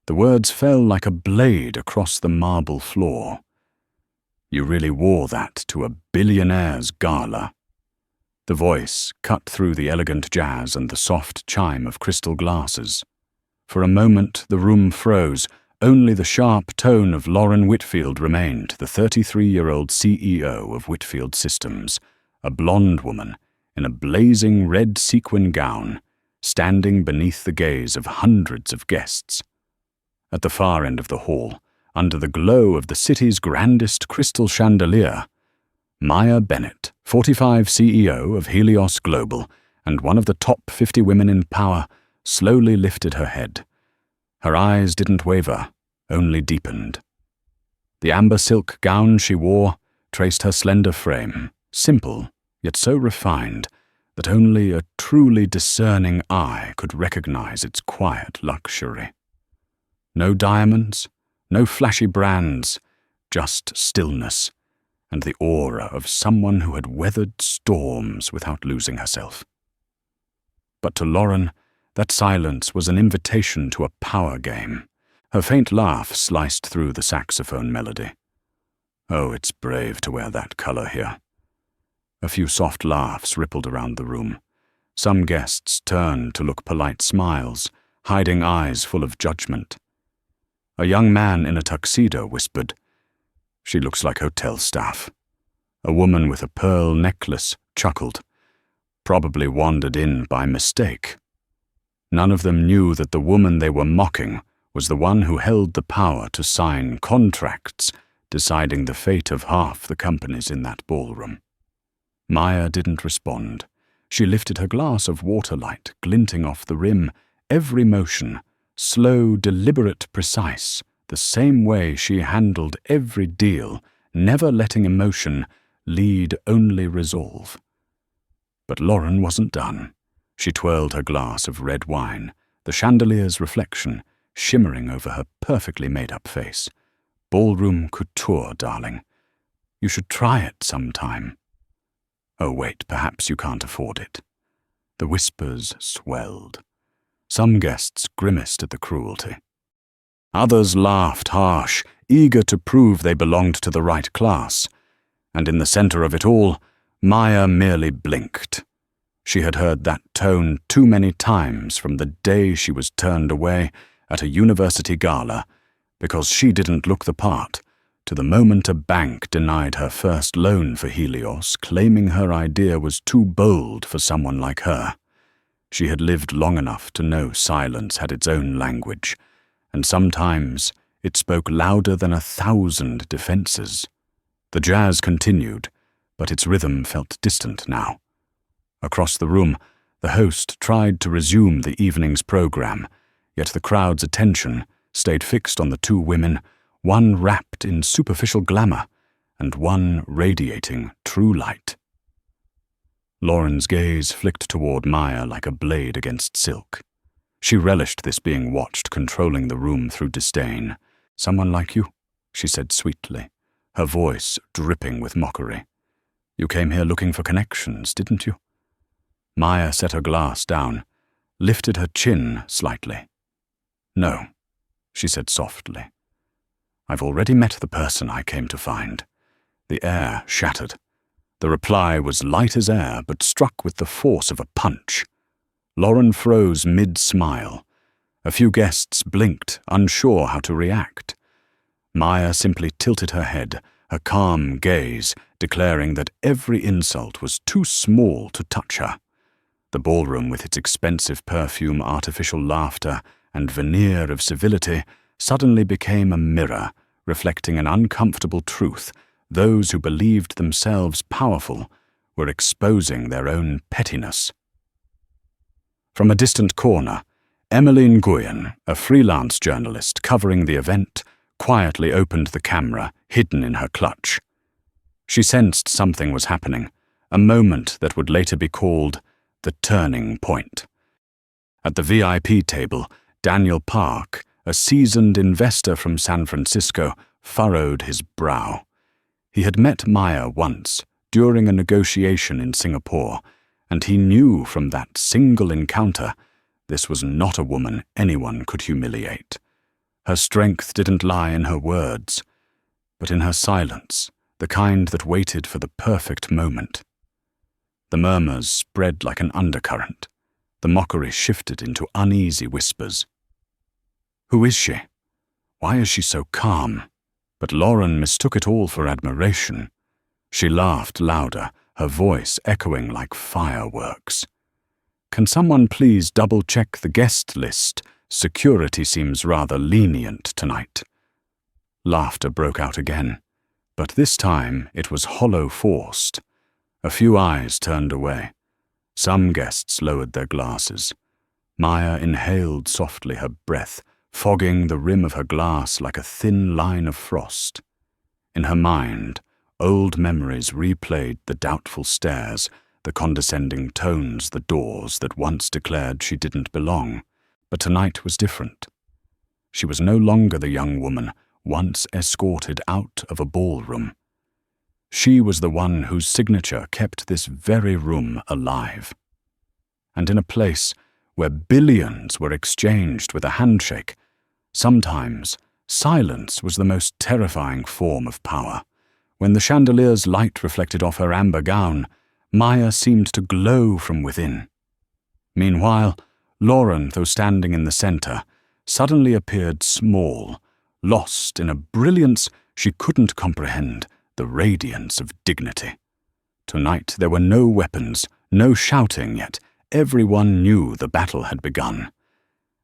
The words fell like a blade across the marble floor. "You really wore that to a billionaire's gala." The voice cut through the elegant jazz and the soft chime of crystal glasses. For a moment the room froze. Only the sharp tone of Lauren Whitfield remained, the 33-year-old CEO of Whitfield Systems, a blonde woman in a blazing red sequin gown, standing beneath the gaze of hundreds of guests. At the far end of the hall, under the glow of the city's grandest crystal chandelier, Maya Bennett, 45, CEO of Helios Global and one of the top 50 women in power, slowly lifted her head. Her eyes didn't waver, only deepened. The amber silk gown she wore traced her slender frame, simple yet so refined that only a truly discerning eye could recognize its quiet luxury. No diamonds, no flashy brands, just stillness and the aura of someone who had weathered storms without losing herself. But to Lauren, that silence was an invitation to a power game. Her faint laugh sliced through the saxophone melody. "Oh, it's brave to wear that color here." A few soft laughs rippled around the room. Some guests turned to look polite smiles, hiding eyes full of judgment. A young man in a tuxedo whispered, "She looks like hotel staff." A woman with a pearl necklace chuckled. "Probably wandered in by mistake." None of them knew that the woman they were mocking was the one who held the power to sign contracts, deciding the fate of half the companies in that ballroom. Maya didn't respond. She lifted her glass of waterlight, glinting off the rim, every motion, slow, deliberate, precise, the same way she handled every deal, never letting emotion lead, only resolve. But Lauren wasn't done. She twirled her glass of red wine, the chandelier's reflection shimmering over her perfectly made-up face. "Ballroom couture, darling. You should try it sometime." "Oh, wait, perhaps you can't afford it." The whispers swelled. Some guests grimaced at the cruelty. Others laughed harsh, eager to prove they belonged to the right class. And in the center of it all, Maya merely blinked. She had heard that tone too many times from the day she was turned away at a university gala because she didn't look the part, to the moment a bank denied her first loan for Helios, claiming her idea was too bold for someone like her. She had lived long enough to know silence had its own language, and sometimes it spoke louder than 1,000 defenses. The jazz continued, but its rhythm felt distant now. Across the room, the host tried to resume the evening's program, yet the crowd's attention stayed fixed on the two women, one wrapped in superficial glamour and one radiating true light. Lauren's gaze flicked toward Maya like a blade against silk. She relished this being watched, controlling the room through disdain. "Someone like you?" she said sweetly, her voice dripping with mockery. "You came here looking for connections, didn't you?" Maya set her glass down, lifted her chin slightly. "No," she said softly. "I've already met the person I came to find." The air shattered. The reply was light as air, but struck with the force of a punch. Lauren froze mid-smile. A few guests blinked, unsure how to react. Maya simply tilted her head, her calm gaze declaring that every insult was too small to touch her. The ballroom, with its expensive perfume, artificial laughter, and veneer of civility, suddenly became a mirror, reflecting an uncomfortable truth. Those who believed themselves powerful were exposing their own pettiness. From a distant corner, Emily Nguyen, a freelance journalist covering the event, quietly opened the camera, hidden in her clutch. She sensed something was happening, a moment that would later be called the turning point. At the VIP table, Daniel Park, a seasoned investor from San Francisco, furrowed his brow. He had met Maya once, during a negotiation in Singapore, and he knew from that single encounter this was not a woman anyone could humiliate. Her strength didn't lie in her words, but in her silence, the kind that waited for the perfect moment. The murmurs spread like an undercurrent. The mockery shifted into uneasy whispers. Who is she? Why is she so calm? But Lauren mistook it all for admiration. She laughed louder, her voice echoing like fireworks. Can someone please double-check the guest list? Security seems rather lenient tonight. Laughter broke out again, but this time it was hollow-forced. A few eyes turned away. Some guests lowered their glasses. Maya inhaled softly, her breath fogging the rim of her glass like a thin line of frost. In her mind, old memories replayed the doubtful stares, the condescending tones, the doors that once declared she didn't belong. But tonight was different. She was no longer the young woman once escorted out of a ballroom. She was the one whose signature kept this very room alive. And in a place where billions were exchanged with a handshake, sometimes silence was the most terrifying form of power. When the chandelier's light reflected off her amber gown, Maya seemed to glow from within. Meanwhile, Lauren, though standing in the center, suddenly appeared small, lost in a brilliance she couldn't comprehend, the radiance of dignity. Tonight there were no weapons, no shouting, yet everyone knew the battle had begun.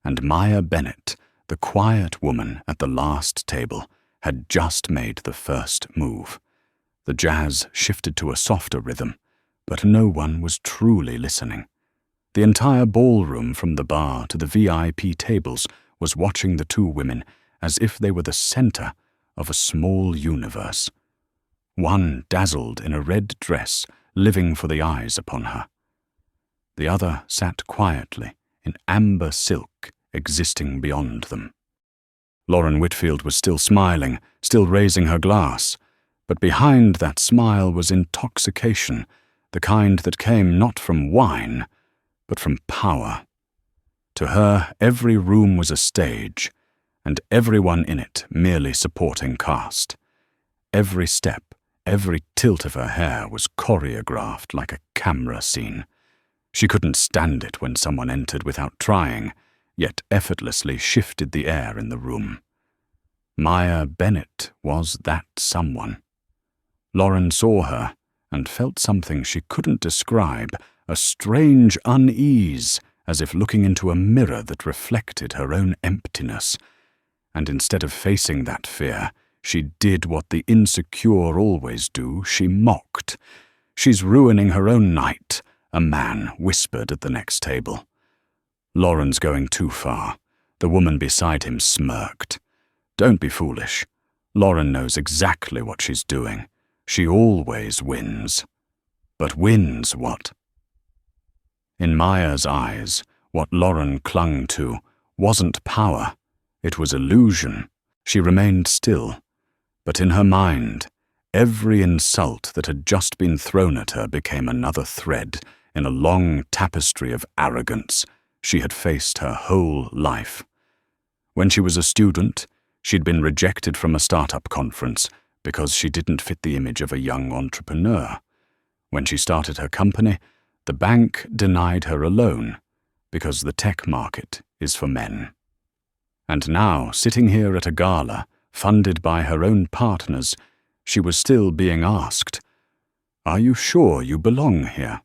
And Maya Bennett, the quiet woman at the last table, had just made the first move. The jazz shifted to a softer rhythm, but no one was truly listening. The entire ballroom, from the bar to the VIP tables, was watching the two women as if they were the center of a small universe. One dazzled in a red dress, living for the eyes upon her. The other sat quietly in amber silk, existing beyond them. Lauren Whitfield was still smiling, still raising her glass, but behind that smile was intoxication, the kind that came not from wine, but from power. To her, every room was a stage, and everyone in it merely supporting cast. Every step, every tilt of her hair was choreographed like a camera scene. She couldn't stand it when someone entered without trying, yet effortlessly shifted the air in the room. Maya Bennett was that someone. Lauren saw her and felt something she couldn't describe, a strange unease, as if looking into a mirror that reflected her own emptiness. And instead of facing that fear, she did what the insecure always do, she mocked. "She's ruining her own night," a man whispered at the next table. "Lauren's going too far." The woman beside him smirked. "Don't be foolish. Lauren knows exactly what she's doing. She always wins." But wins what? In Maya's eyes, what Lauren clung to wasn't power. It was illusion. She remained still. But in her mind, every insult that had just been thrown at her became another thread in a long tapestry of arrogance she had faced her whole life. When she was a student, she'd been rejected from a startup conference because she didn't fit the image of a young entrepreneur. When she started her company, the bank denied her a loan because the tech market is for men. And now, sitting here at a gala, funded by her own partners, she was still being asked, "Are you sure you belong here?"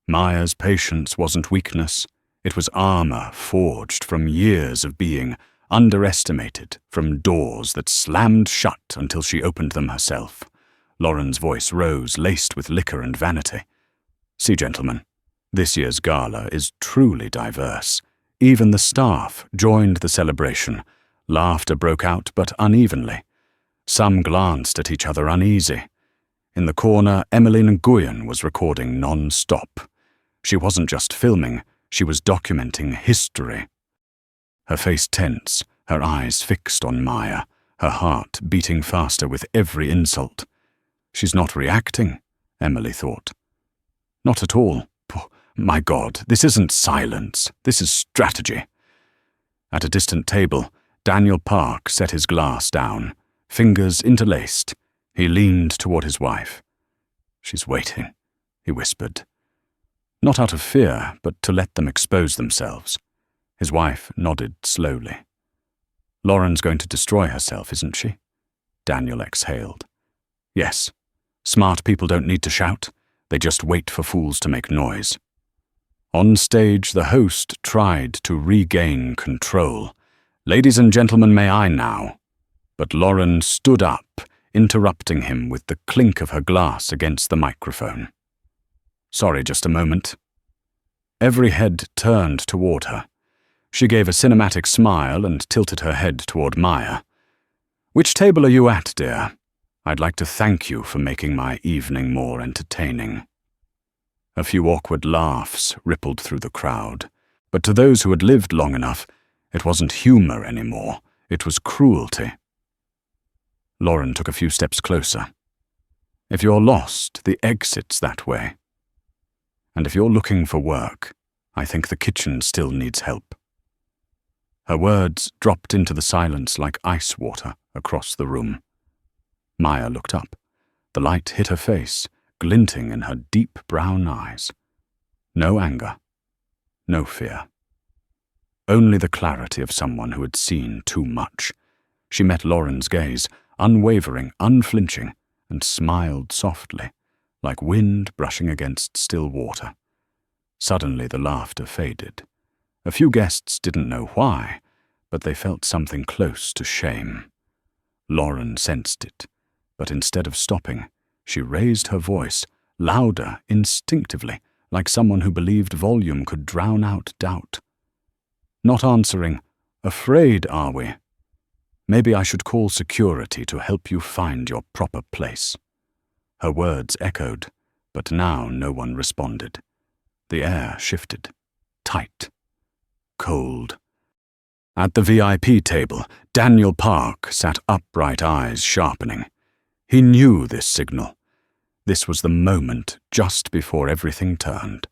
Maya's patience wasn't weakness. It was armor forged from years of being underestimated, from doors that slammed shut until she opened them herself. Lauren's voice rose, laced with liquor and vanity. "See, gentlemen, this year's gala is truly diverse. Even the staff joined the celebration. Laughter broke out, but unevenly. Some glanced at each other uneasy. In the corner, Emmeline Nguyen was recording non-stop. She wasn't just filming, she was documenting history. Her face tense, her eyes fixed on Maya, her heart beating faster with every insult. She's not reacting, Emily thought. Not at all. My God, this isn't silence, this is strategy. At a distant table, Daniel Park set his glass down, fingers interlaced. He leaned toward his wife. "She's waiting," he whispered. Not out of fear, but to let them expose themselves. His wife nodded slowly. "Lauren's going to destroy herself, isn't she?" Daniel exhaled. "Yes. Smart people don't need to shout. They just wait for fools to make noise." On stage, the host tried to regain control. "Ladies and gentlemen, may I now?" But Lauren stood up, interrupting him with the clink of her glass against the microphone. "Sorry, just a moment." Every head turned toward her. She gave a cinematic smile and tilted her head toward Maya. "Which table are you at, dear? I'd like to thank you for making my evening more entertaining." A few awkward laughs rippled through the crowd, but to those who had lived long enough, it wasn't humor anymore, it was cruelty. Lauren took a few steps closer. "If you're lost, the exit's that way. And if you're looking for work, I think the kitchen still needs help." Her words dropped into the silence like ice water across the room. Maya looked up. The light hit her face, glinting in her deep brown eyes. No anger, no fear. Only the clarity of someone who had seen too much. She met Lauren's gaze, unwavering, unflinching, and smiled softly, like wind brushing against still water. Suddenly the laughter faded. A few guests didn't know why, but they felt something close to shame. Lauren sensed it, but instead of stopping, she raised her voice, louder, instinctively, like someone who believed volume could drown out doubt. "Not answering. Afraid, are we? Maybe I should call security to help you find your proper place." Her words echoed, but now no one responded. The air shifted. Tight. Cold. At the VIP table, Daniel Park sat upright, eyes sharpening. He knew this signal. This was the moment just before everything turned.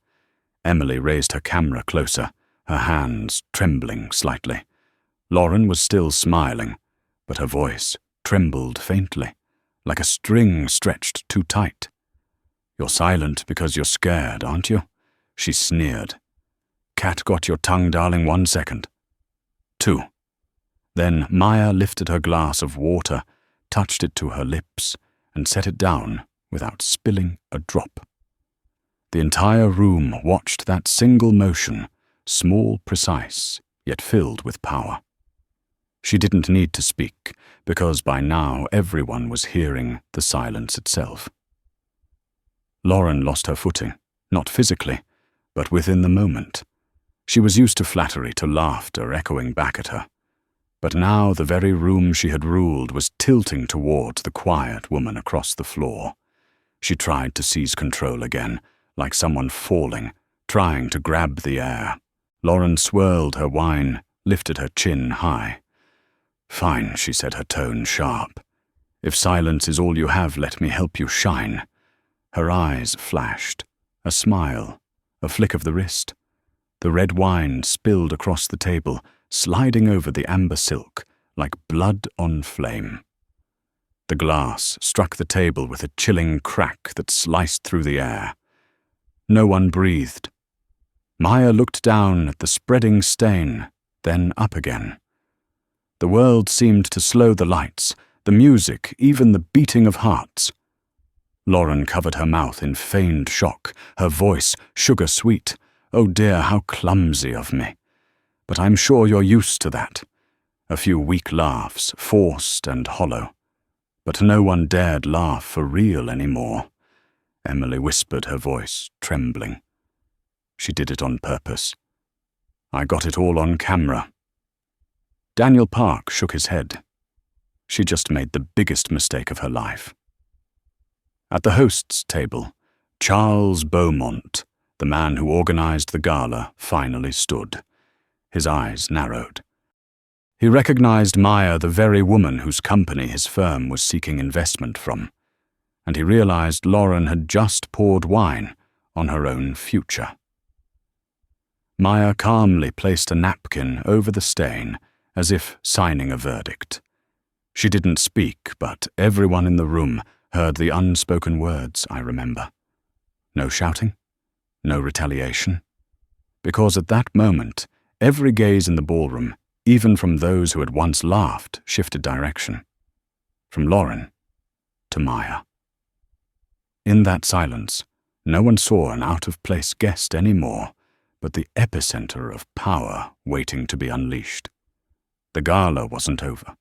Emily raised her camera closer, her hands trembling slightly. Lauren was still smiling, but her voice trembled faintly, like a string stretched too tight. "You're silent because you're scared, aren't you?" she sneered. "Cat got your tongue, darling, 1 second. 2. Then Maya lifted her glass of water, touched it to her lips, and set it down without spilling a drop. The entire room watched that single motion, small, precise, yet filled with power. She didn't need to speak, because by now everyone was hearing the silence itself. Lauren lost her footing, not physically, but within the moment. She was used to flattery, to laughter echoing back at her. But now the very room she had ruled was tilting towards the quiet woman across the floor. She tried to seize control again, like someone falling, trying to grab the air. Lauren swirled her wine, lifted her chin high. "Fine," she said, her tone sharp. "If silence is all you have, let me help you shine." Her eyes flashed. A smile, a flick of the wrist. The red wine spilled across the table, sliding over the amber silk, like blood on flame. The glass struck the table with a chilling crack that sliced through the air. No one breathed. Maya looked down at the spreading stain, then up again. The world seemed to slow, the lights, the music, even the beating of hearts. Lauren covered her mouth in feigned shock, her voice sugar-sweet. "Oh dear, how clumsy of me. But I'm sure you're used to that." A few weak laughs, forced and hollow. But no one dared laugh for real anymore. Emily whispered, her voice trembling. She did it on purpose. "I got it all on camera." Daniel Park shook his head. She just made the biggest mistake of her life. At the host's table, Charles Beaumont, the man who organized the gala, finally stood. His eyes narrowed. He recognized Maya, the very woman whose company his firm was seeking investment from, and he realized Lauren had just poured wine on her own future. Maya calmly placed a napkin over the stain as if signing a verdict. She didn't speak, but everyone in the room heard the unspoken words I remember. No shouting, no retaliation. Because at that moment, every gaze in the ballroom, even from those who had once laughed, shifted direction. From Lauren to Maya. In that silence, no one saw an out-of-place guest anymore, but the epicenter of power waiting to be unleashed. The gala wasn't over,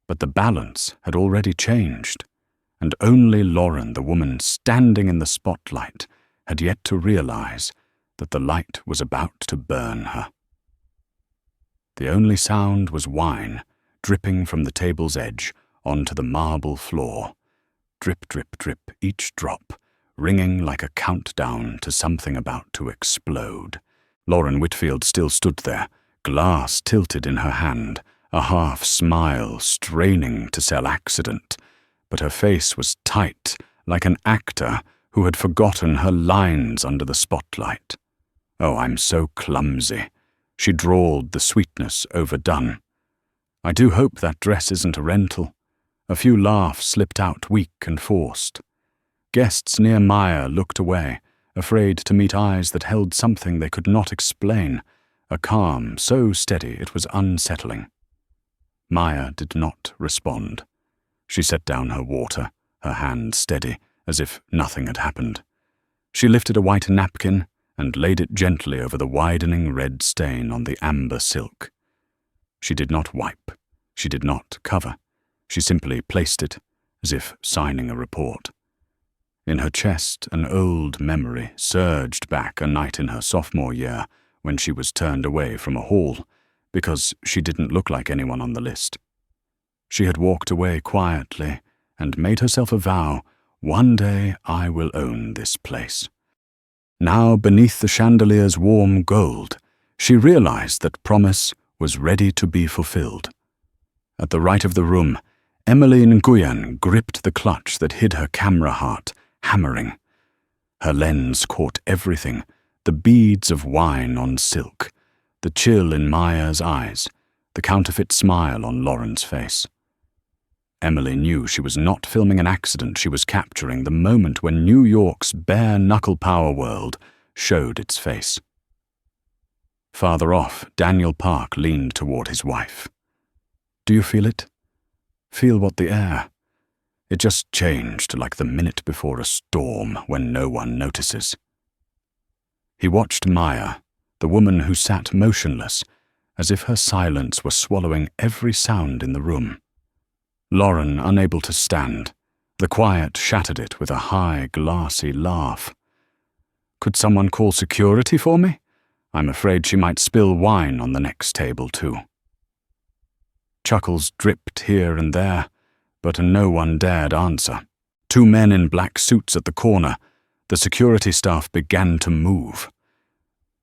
but the balance had already changed, and only Lauren, the woman standing in the spotlight, had yet to realize that the light was about to burn her. The only sound was wine dripping from the table's edge onto the marble floor. Drip, drip, drip, each drop, ringing like a countdown to something about to explode. Lauren Whitfield still stood there, glass tilted in her hand, a half-smile straining to sell accident, but her face was tight, like an actor who had forgotten her lines under the spotlight. "Oh, I'm so clumsy," she drawled, the sweetness overdone. "I do hope that dress isn't a rental." A few laughs slipped out, weak and forced. Guests near Maya looked away, afraid to meet eyes that held something they could not explain, a calm so steady it was unsettling. Maya did not respond. She set down her water, her hand steady, as if nothing had happened. She lifted a white napkin and laid it gently over the widening red stain on the amber silk. She did not wipe. She did not cover. She simply placed it, as if signing a report. In her chest, an old memory surged back, a night in her sophomore year when she was turned away from a hall because she didn't look like anyone on the list. She had walked away quietly and made herself a vow, "One day I will own this place." Now, beneath the chandelier's warm gold, she realized that promise was ready to be fulfilled. At the right of the room, Emily Nguyen gripped the clutch that hid her camera heart, hammering. Her lens caught everything, the beads of wine on silk, the chill in Maya's eyes, the counterfeit smile on Lauren's face. Emily knew she was not filming an accident, she was capturing the moment when New York's bare-knuckle power world showed its face. Farther off, Daniel Park leaned toward his wife. "Do you feel it? Feel what the air? It just changed like the minute before a storm when no one notices." He watched Maya, the woman who sat motionless, as if her silence were swallowing every sound in the room. Lauren unable to stand. The quiet shattered it with a high, glassy laugh. "Could someone call security for me? I'm afraid she might spill wine on the next table, too." Chuckles dripped here and there, but no one dared answer. Two men in black suits at the corner. The security staff began to move.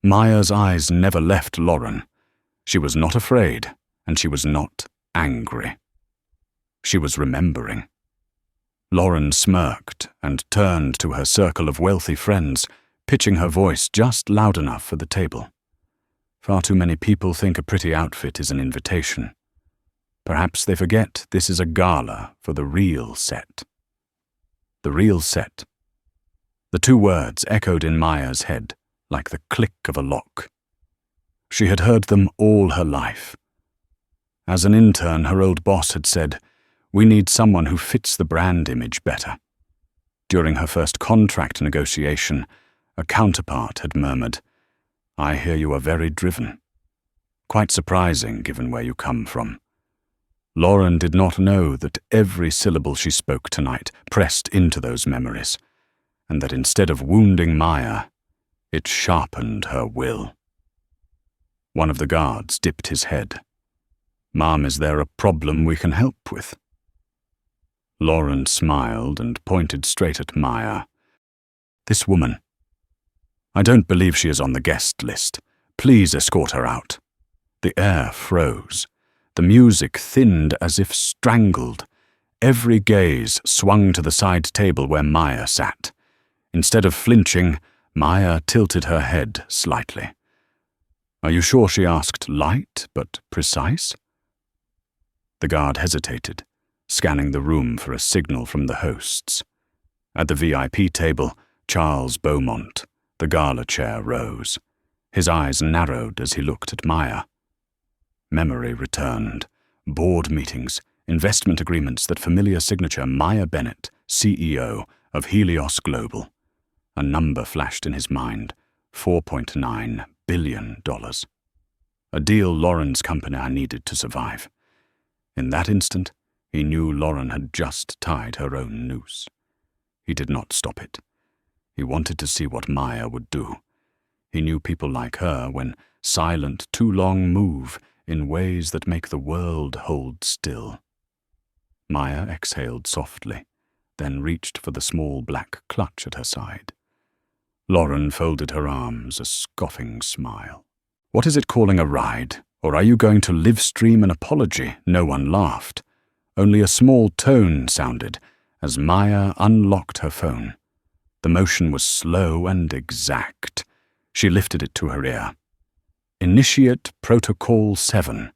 Maya's eyes never left Lauren. She was not afraid, and she was not angry. She was remembering. Lauren smirked and turned to her circle of wealthy friends, pitching her voice just loud enough for the table. Far too many people think a pretty outfit is an invitation. Perhaps they forget this is a gala for the real set. The real set. The two words echoed in Maya's head like the click of a lock. She had heard them all her life. As an intern, her old boss had said, "We need someone who fits the brand image better." During her first contract negotiation, a counterpart had murmured, "I hear you are very driven." Quite surprising given where you come from. Lauren did not know that every syllable she spoke tonight pressed into those memories, and that instead of wounding Maya, it sharpened her will. One of the guards dipped his head. "Ma'am, is there a problem we can help with?" Lauren smiled and pointed straight at Maya. "This woman. I don't believe she is on the guest list. Please escort her out." The air froze. The music thinned as if strangled. Every gaze swung to the side table where Maya sat. Instead of flinching, Maya tilted her head slightly. "Are you sure?" she asked, light but precise. The guard hesitated, scanning the room for a signal from the hosts. At the VIP table, Charles Beaumont, the gala chair, rose. His eyes narrowed as he looked at Maya. Memory returned. Board meetings, investment agreements, that familiar signature, Maya Bennett, CEO of Helios Global. A number flashed in his mind, $4.9 billion. A deal Lauren's company needed to survive. In that instant, he knew Lauren had just tied her own noose. He did not stop it. He wanted to see what Maya would do. He knew people like her, when silent too long, move in ways that make the world hold still. Maya exhaled softly, then reached for the small black clutch at her side. Lauren folded her arms, a scoffing smile. "What is it calling a ride? Or are you going to live stream an apology?" No one laughed. Only a small tone sounded as Maya unlocked her phone. The motion was slow and exact. She lifted it to her ear. "Initiate Protocol 7.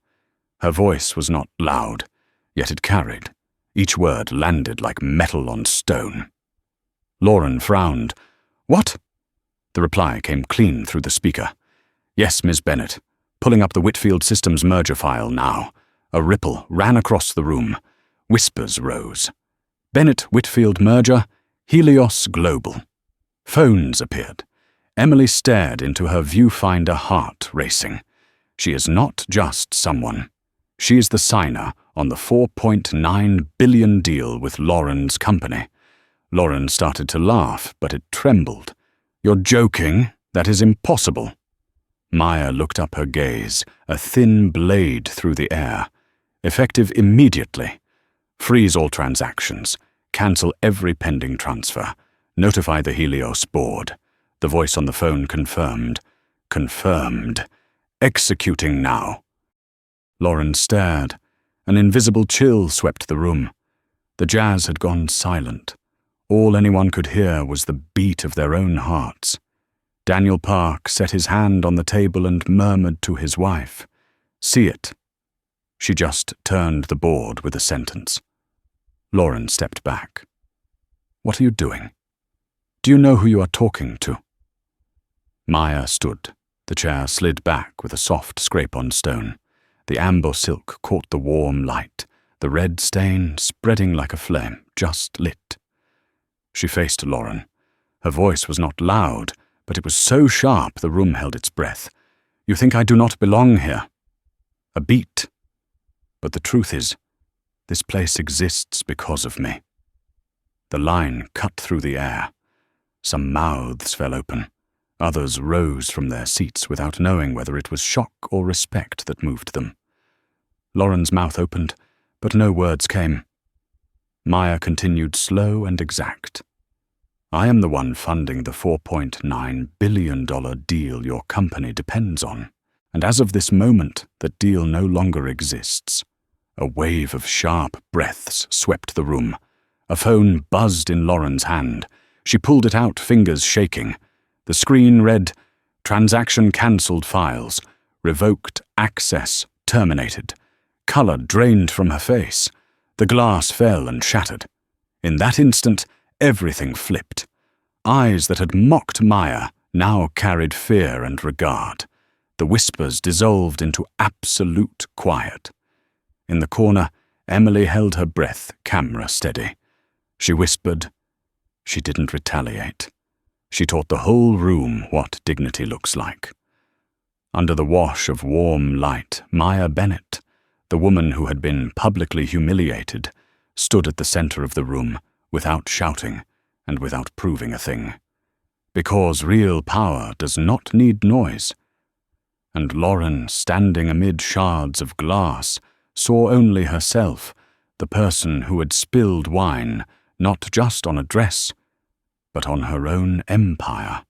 Her voice was not loud, yet it carried. Each word landed like metal on stone. Lauren frowned. "What?" The reply came clean through the speaker. "Yes, Ms. Bennett. Pulling up the Whitfield Systems merger file now." A ripple ran across the room. Whispers rose. "Bennett-Whitfield merger, Helios Global." Phones appeared. Emily stared into her viewfinder, heart racing. She is not just someone. She is the signer on the $4.9 billion deal with Lauren's company. Lauren started to laugh, but it trembled. "You're joking? That is impossible." Maya looked up, her gaze, a thin blade through the air. "Effective immediately. Freeze all transactions. Cancel every pending transfer. Notify the Helios board." The voice on the phone confirmed. "Confirmed. Executing now." Lauren stared. An invisible chill swept the room. The jazz had gone silent. All anyone could hear was the beat of their own hearts. Daniel Park set his hand on the table and murmured to his wife, "See it." She just turned the board with a sentence. Lauren stepped back. "What are you doing? Do you know who you are talking to?" Maya stood. The chair slid back with a soft scrape on stone. The amber silk caught the warm light, the red stain spreading like a flame, just lit. She faced Lauren. Her voice was not loud, but it was so sharp the room held its breath. "You think I do not belong here?" A beat. "But the truth is, this place exists because of me." The line cut through the air. Some mouths fell open. Others rose from their seats without knowing whether it was shock or respect that moved them. Lauren's mouth opened, but no words came. Maya continued, slow and exact. "I am the one funding the $4.9 billion deal your company depends on. And as of this moment, that deal no longer exists." A wave of sharp breaths swept the room. A phone buzzed in Lauren's hand. She pulled it out, fingers shaking. The screen read, "Transaction cancelled files. Revoked access terminated." Color drained from her face. The glass fell and shattered. In that instant, everything flipped. Eyes that had mocked Maya now carried fear and regard. The whispers dissolved into absolute quiet. In the corner, Emily held her breath, camera steady. She whispered. She didn't retaliate. She taught the whole room what dignity looks like. Under the wash of warm light, Maya Bennett, the woman who had been publicly humiliated, stood at the center of the room, without shouting and without proving a thing. Because real power does not need noise. And Lauren, standing amid shards of glass, saw only herself, the person who had spilled wine, not just on a dress, but on her own empire.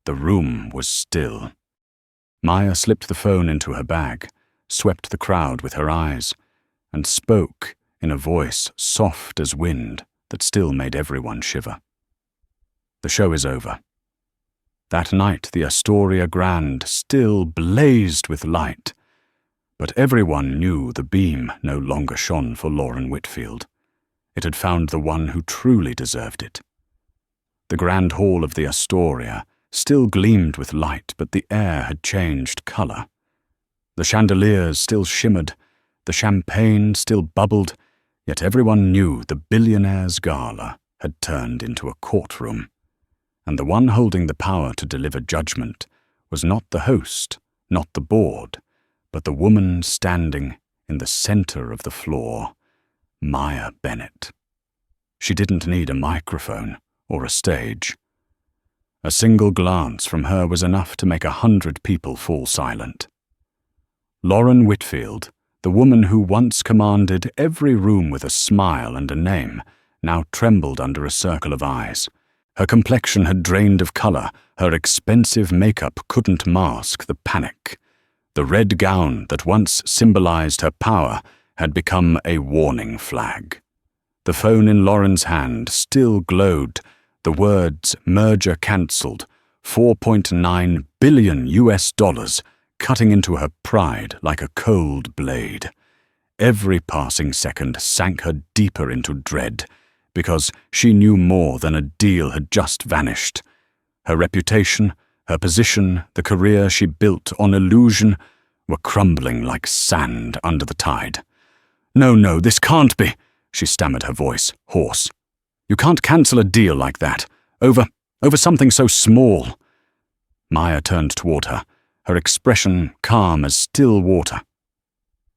The room was still. Maya slipped the phone into her bag, swept the crowd with her eyes, and spoke in a voice soft as wind that still made everyone shiver. "The show is over." That night the Astoria Grand still blazed with light, But everyone knew the beam no longer shone for Lauren Whitfield. It had found the one who truly deserved it. The grand hall of the Astoria still gleamed with light, but the air had changed color. The chandeliers still shimmered, the champagne still bubbled, yet everyone knew the Billionaire's Gala had turned into a courtroom. And the one holding the power to deliver judgment was not the host, not the board, but the woman standing in the center of the floor, Maya Bennett. She didn't need a microphone or a stage. A single glance from her was enough to make 100 people fall silent. Lauren Whitfield, the woman who once commanded every room with a smile and a name, now trembled under a circle of eyes. Her complexion had drained of color, her expensive makeup couldn't mask the panic. The red gown that once symbolized her power had become a warning flag. The phone in Lauren's hand still glowed, the words merger cancelled, $4.9 billion, cutting into her pride like a cold blade. Every passing second sank her deeper into dread, because she knew more than a deal had just vanished. Her reputation, her position, the career she built on illusion were crumbling like sand under the tide. No, this can't be," she stammered, her voice hoarse. "You can't cancel a deal like that, over something so small." Maya turned toward her, her expression calm as still water.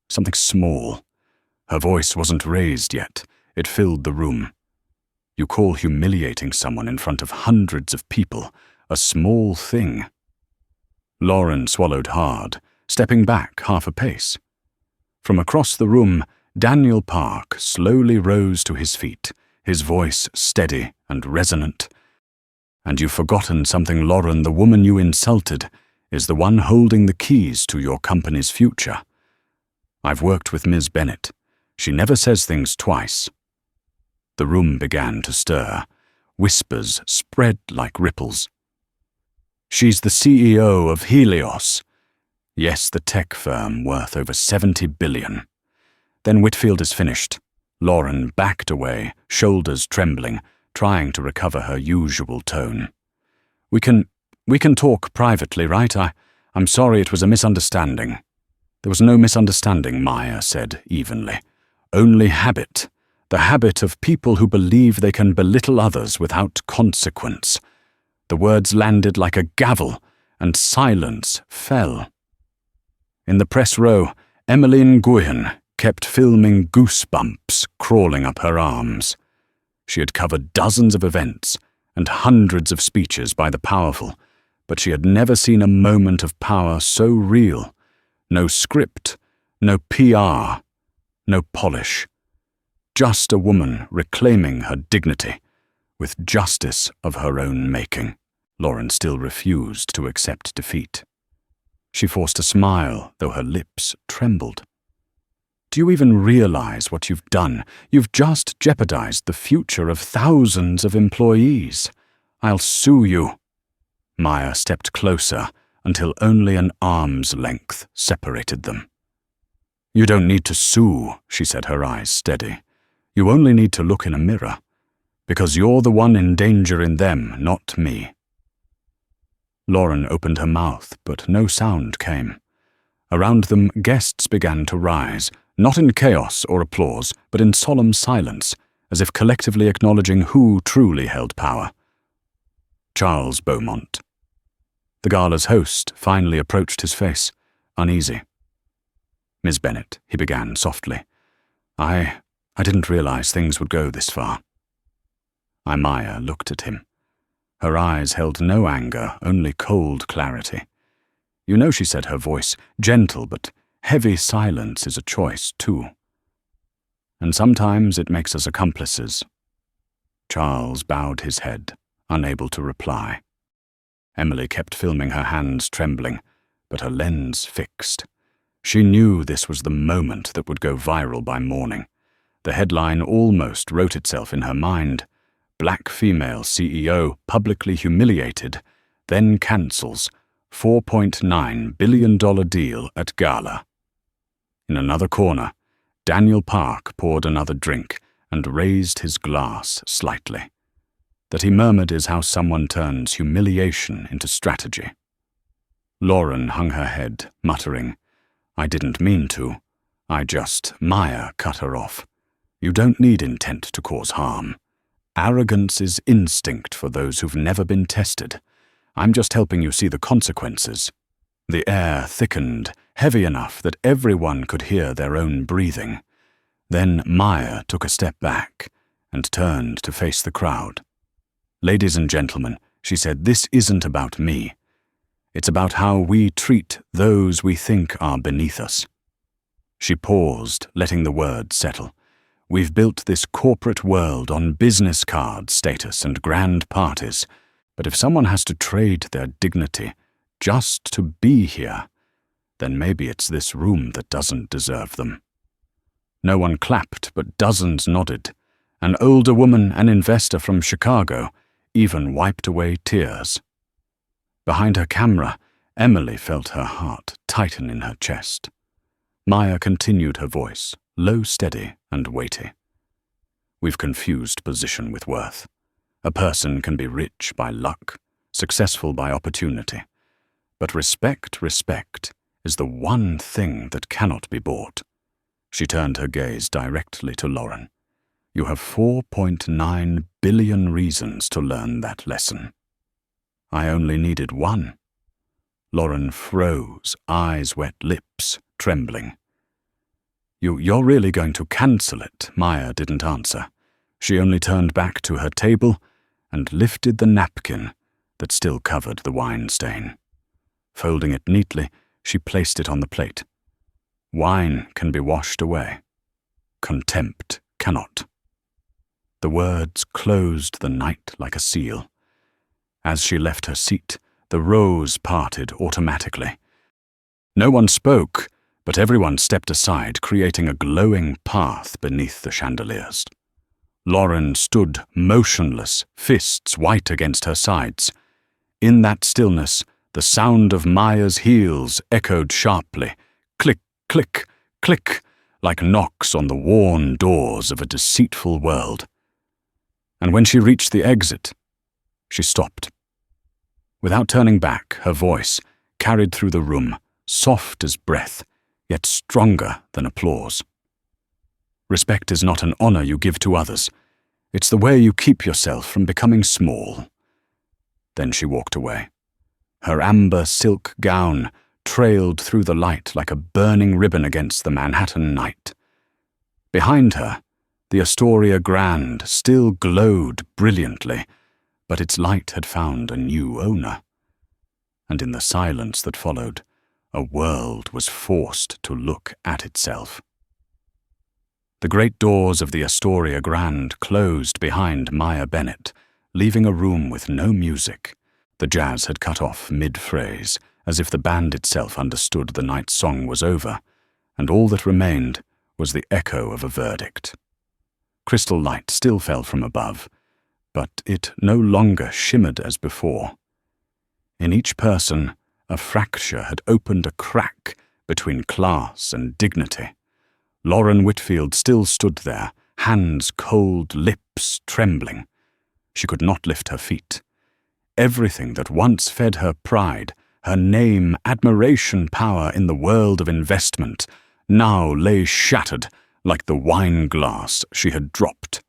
Something small. Her voice wasn't raised yet. It filled the room. "You call humiliating someone in front of hundreds of people a small thing?" Lauren swallowed hard, stepping back half a pace. From across the room, Daniel Park slowly rose to his feet, his voice steady and resonant. "And you've forgotten something, Lauren. The woman you insulted is the one holding the keys to your company's future. I've worked with Ms. Bennett. She never says things twice." The room began to stir. Whispers spread like ripples. "She's the CEO of Helios." Yes, the tech firm worth over $70 billion. "Then Whitfield is finished." Lauren backed away, shoulders trembling, trying to recover her usual tone. We can talk privately, right? I'm sorry, it was a misunderstanding." "There was no misunderstanding," Maya said evenly. "Only habit. The habit of people who believe they can belittle others without consequence." The words landed like a gavel, and silence fell. In the press row, Emmeline Nguyen kept filming goosebumps crawling up her arms. She had covered dozens of events and hundreds of speeches by the powerful, but she had never seen a moment of power so real. No script, no PR, no polish. Just a woman reclaiming her dignity, with justice of her own making. Lauren still refused to accept defeat. She forced a smile, though her lips trembled. "Do you even realize what you've done? You've just jeopardized the future of thousands of employees. I'll sue you." Maya stepped closer until only an arm's length separated them. "You don't need to sue," she said, her eyes steady. "You only need to look in a mirror, because you're the one endangering them, not me." Lauren opened her mouth, but no sound came. Around them, guests began to rise, not in chaos or applause, but in solemn silence, as if collectively acknowledging who truly held power. Charles Beaumont. The gala's host finally approached his face, uneasy. "Ms. Bennett," he began softly, I didn't realize things would go this far." Maya looked at him. Her eyes held no anger, only cold clarity. "You know," she said, her voice gentle, but heavy silence is a choice, too. And sometimes it makes us accomplices." Charles bowed his head, unable to reply. Emily kept filming, her hands trembling, but her lens fixed. She knew this was the moment that would go viral by morning. The headline almost wrote itself in her mind. Black female CEO publicly humiliated, then cancels $4.9 billion deal at Gala. In another corner, Daniel Park poured another drink and raised his glass slightly. That he murmured is how someone turns humiliation into strategy. Lauren hung her head, muttering, "I didn't mean to. Maya cut her off. You don't need intent to cause harm. Arrogance is instinct for those who've never been tested. I'm just helping you see the consequences." The air thickened, heavy enough that everyone could hear their own breathing. Then Maya took a step back and turned to face the crowd. "Ladies and gentlemen," she said, "this isn't about me. It's about how we treat those we think are beneath us." She paused, letting the words settle. "We've built this corporate world on business card status and grand parties, but if someone has to trade their dignity just to be here, then maybe it's this room that doesn't deserve them." No one clapped, but dozens nodded. An older woman, an investor from Chicago, even wiped away tears. Behind her camera, Emily felt her heart tighten in her chest. Maya continued her voice, low, steady, and weighty. "We've confused position with worth. A person can be rich by luck, successful by opportunity. But respect is the one thing that cannot be bought." She turned her gaze directly to Lauren. "You have 4.9 billion reasons to learn that lesson. I only needed one." Lauren froze, eyes wet, lips trembling. You're really going to cancel it?" Maya didn't answer. She only turned back to her table and lifted the napkin that still covered the wine stain. Folding it neatly, she placed it on the plate. Wine can be washed away. Contempt cannot. The words closed the night like a seal. As she left her seat, the rows parted automatically. No one spoke, but everyone stepped aside, creating a glowing path beneath the chandeliers. Lauren stood motionless, fists white against her sides. In that stillness, the sound of Maya's heels echoed sharply, click, click, click, like knocks on the worn doors of a deceitful world. And when she reached the exit, she stopped. Without turning back, her voice carried through the room, soft as breath, yet stronger than applause. "Respect is not an honor you give to others. It's the way you keep yourself from becoming small." Then she walked away. Her amber silk gown trailed through the light like a burning ribbon against the Manhattan night. Behind her, the Astoria Grand still glowed brilliantly, but its light had found a new owner. And in the silence that followed, a world was forced to look at itself. The great doors of the Astoria Grand closed behind Maya Bennett, leaving a room with no music. The jazz had cut off mid-phrase, as if the band itself understood the night's song was over, and all that remained was the echo of a verdict. Crystal light still fell from above, but it no longer shimmered as before. In each person, a fracture had opened a crack between class and dignity. Lauren Whitfield still stood there, hands cold, lips trembling. She could not lift her feet. Everything that once fed her pride, her name, admiration, power in the world of investment, now lay shattered like the wine glass she had dropped.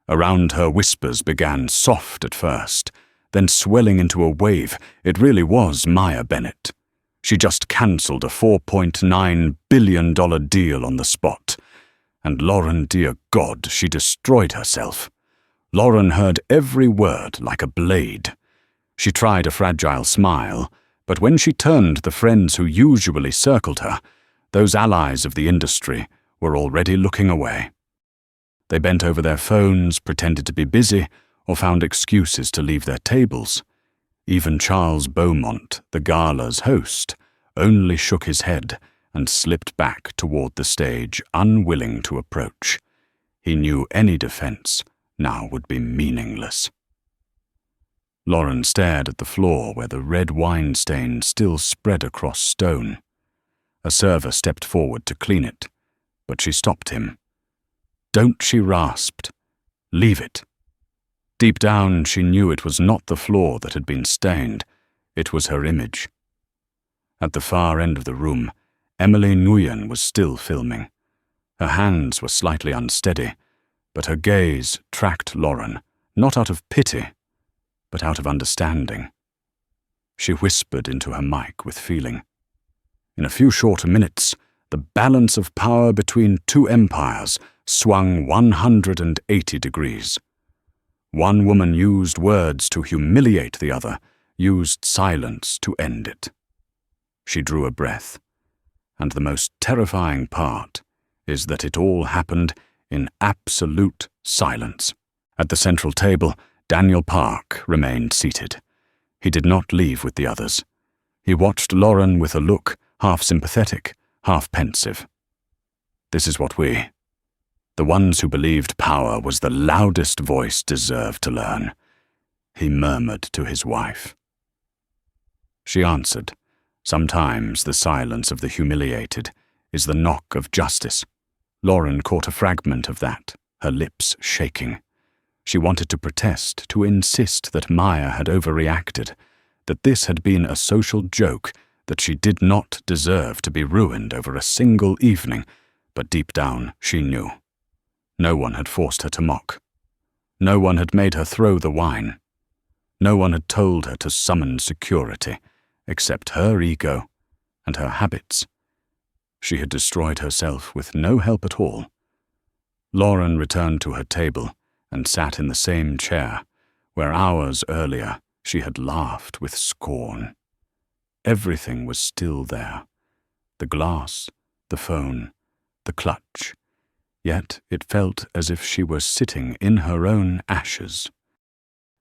Around her whispers began soft at first, then swelling into a wave. It really was Maya Bennett. She just cancelled a $4.9 billion deal on the spot. And Lauren, dear God, she destroyed herself. Lauren heard every word like a blade. She tried a fragile smile, but when she turned, the friends who usually circled her, those allies of the industry, were already looking away. They bent over their phones, pretended to be busy, or found excuses to leave their tables. Even Charles Beaumont, the Gala's host, only shook his head and slipped back toward the stage, unwilling to approach. He knew any defense now would be meaningless. Lauren stared at the floor where the red wine stain still spread across stone. A server stepped forward to clean it, but she stopped him. "Don't," she rasped. "Leave it." Deep down, she knew it was not the floor that had been stained. It was her image. At the far end of the room, Emily Nguyen was still filming. Her hands were slightly unsteady, but her gaze tracked Lauren, not out of pity, but out of understanding. She whispered into her mic with feeling. In a few short minutes, the balance of power between two empires swung 180 degrees. One woman used words to humiliate the other, used silence to end it. She drew a breath, and the most terrifying part is that it all happened in absolute silence. At the central table, Daniel Park remained seated. He did not leave with the others. He watched Lauren with a look half sympathetic, half pensive. "This is what we, the ones who believed power was the loudest voice, deserved to learn," he murmured to his wife. She answered. Sometimes the silence of the humiliated is the knock of justice. Lauren caught a fragment of that, her lips shaking. She wanted to protest, to insist that Maya had overreacted, that this had been a social joke, that she did not deserve to be ruined over a single evening, but deep down she knew. No one had forced her to mock. No one had made her throw the wine. No one had told her to summon security, except her ego and her habits. She had destroyed herself with no help at all. Lauren returned to her table and sat in the same chair, where hours earlier she had laughed with scorn. Everything was still there. The glass, the phone, the clutch. Yet it felt as if she were sitting in her own ashes.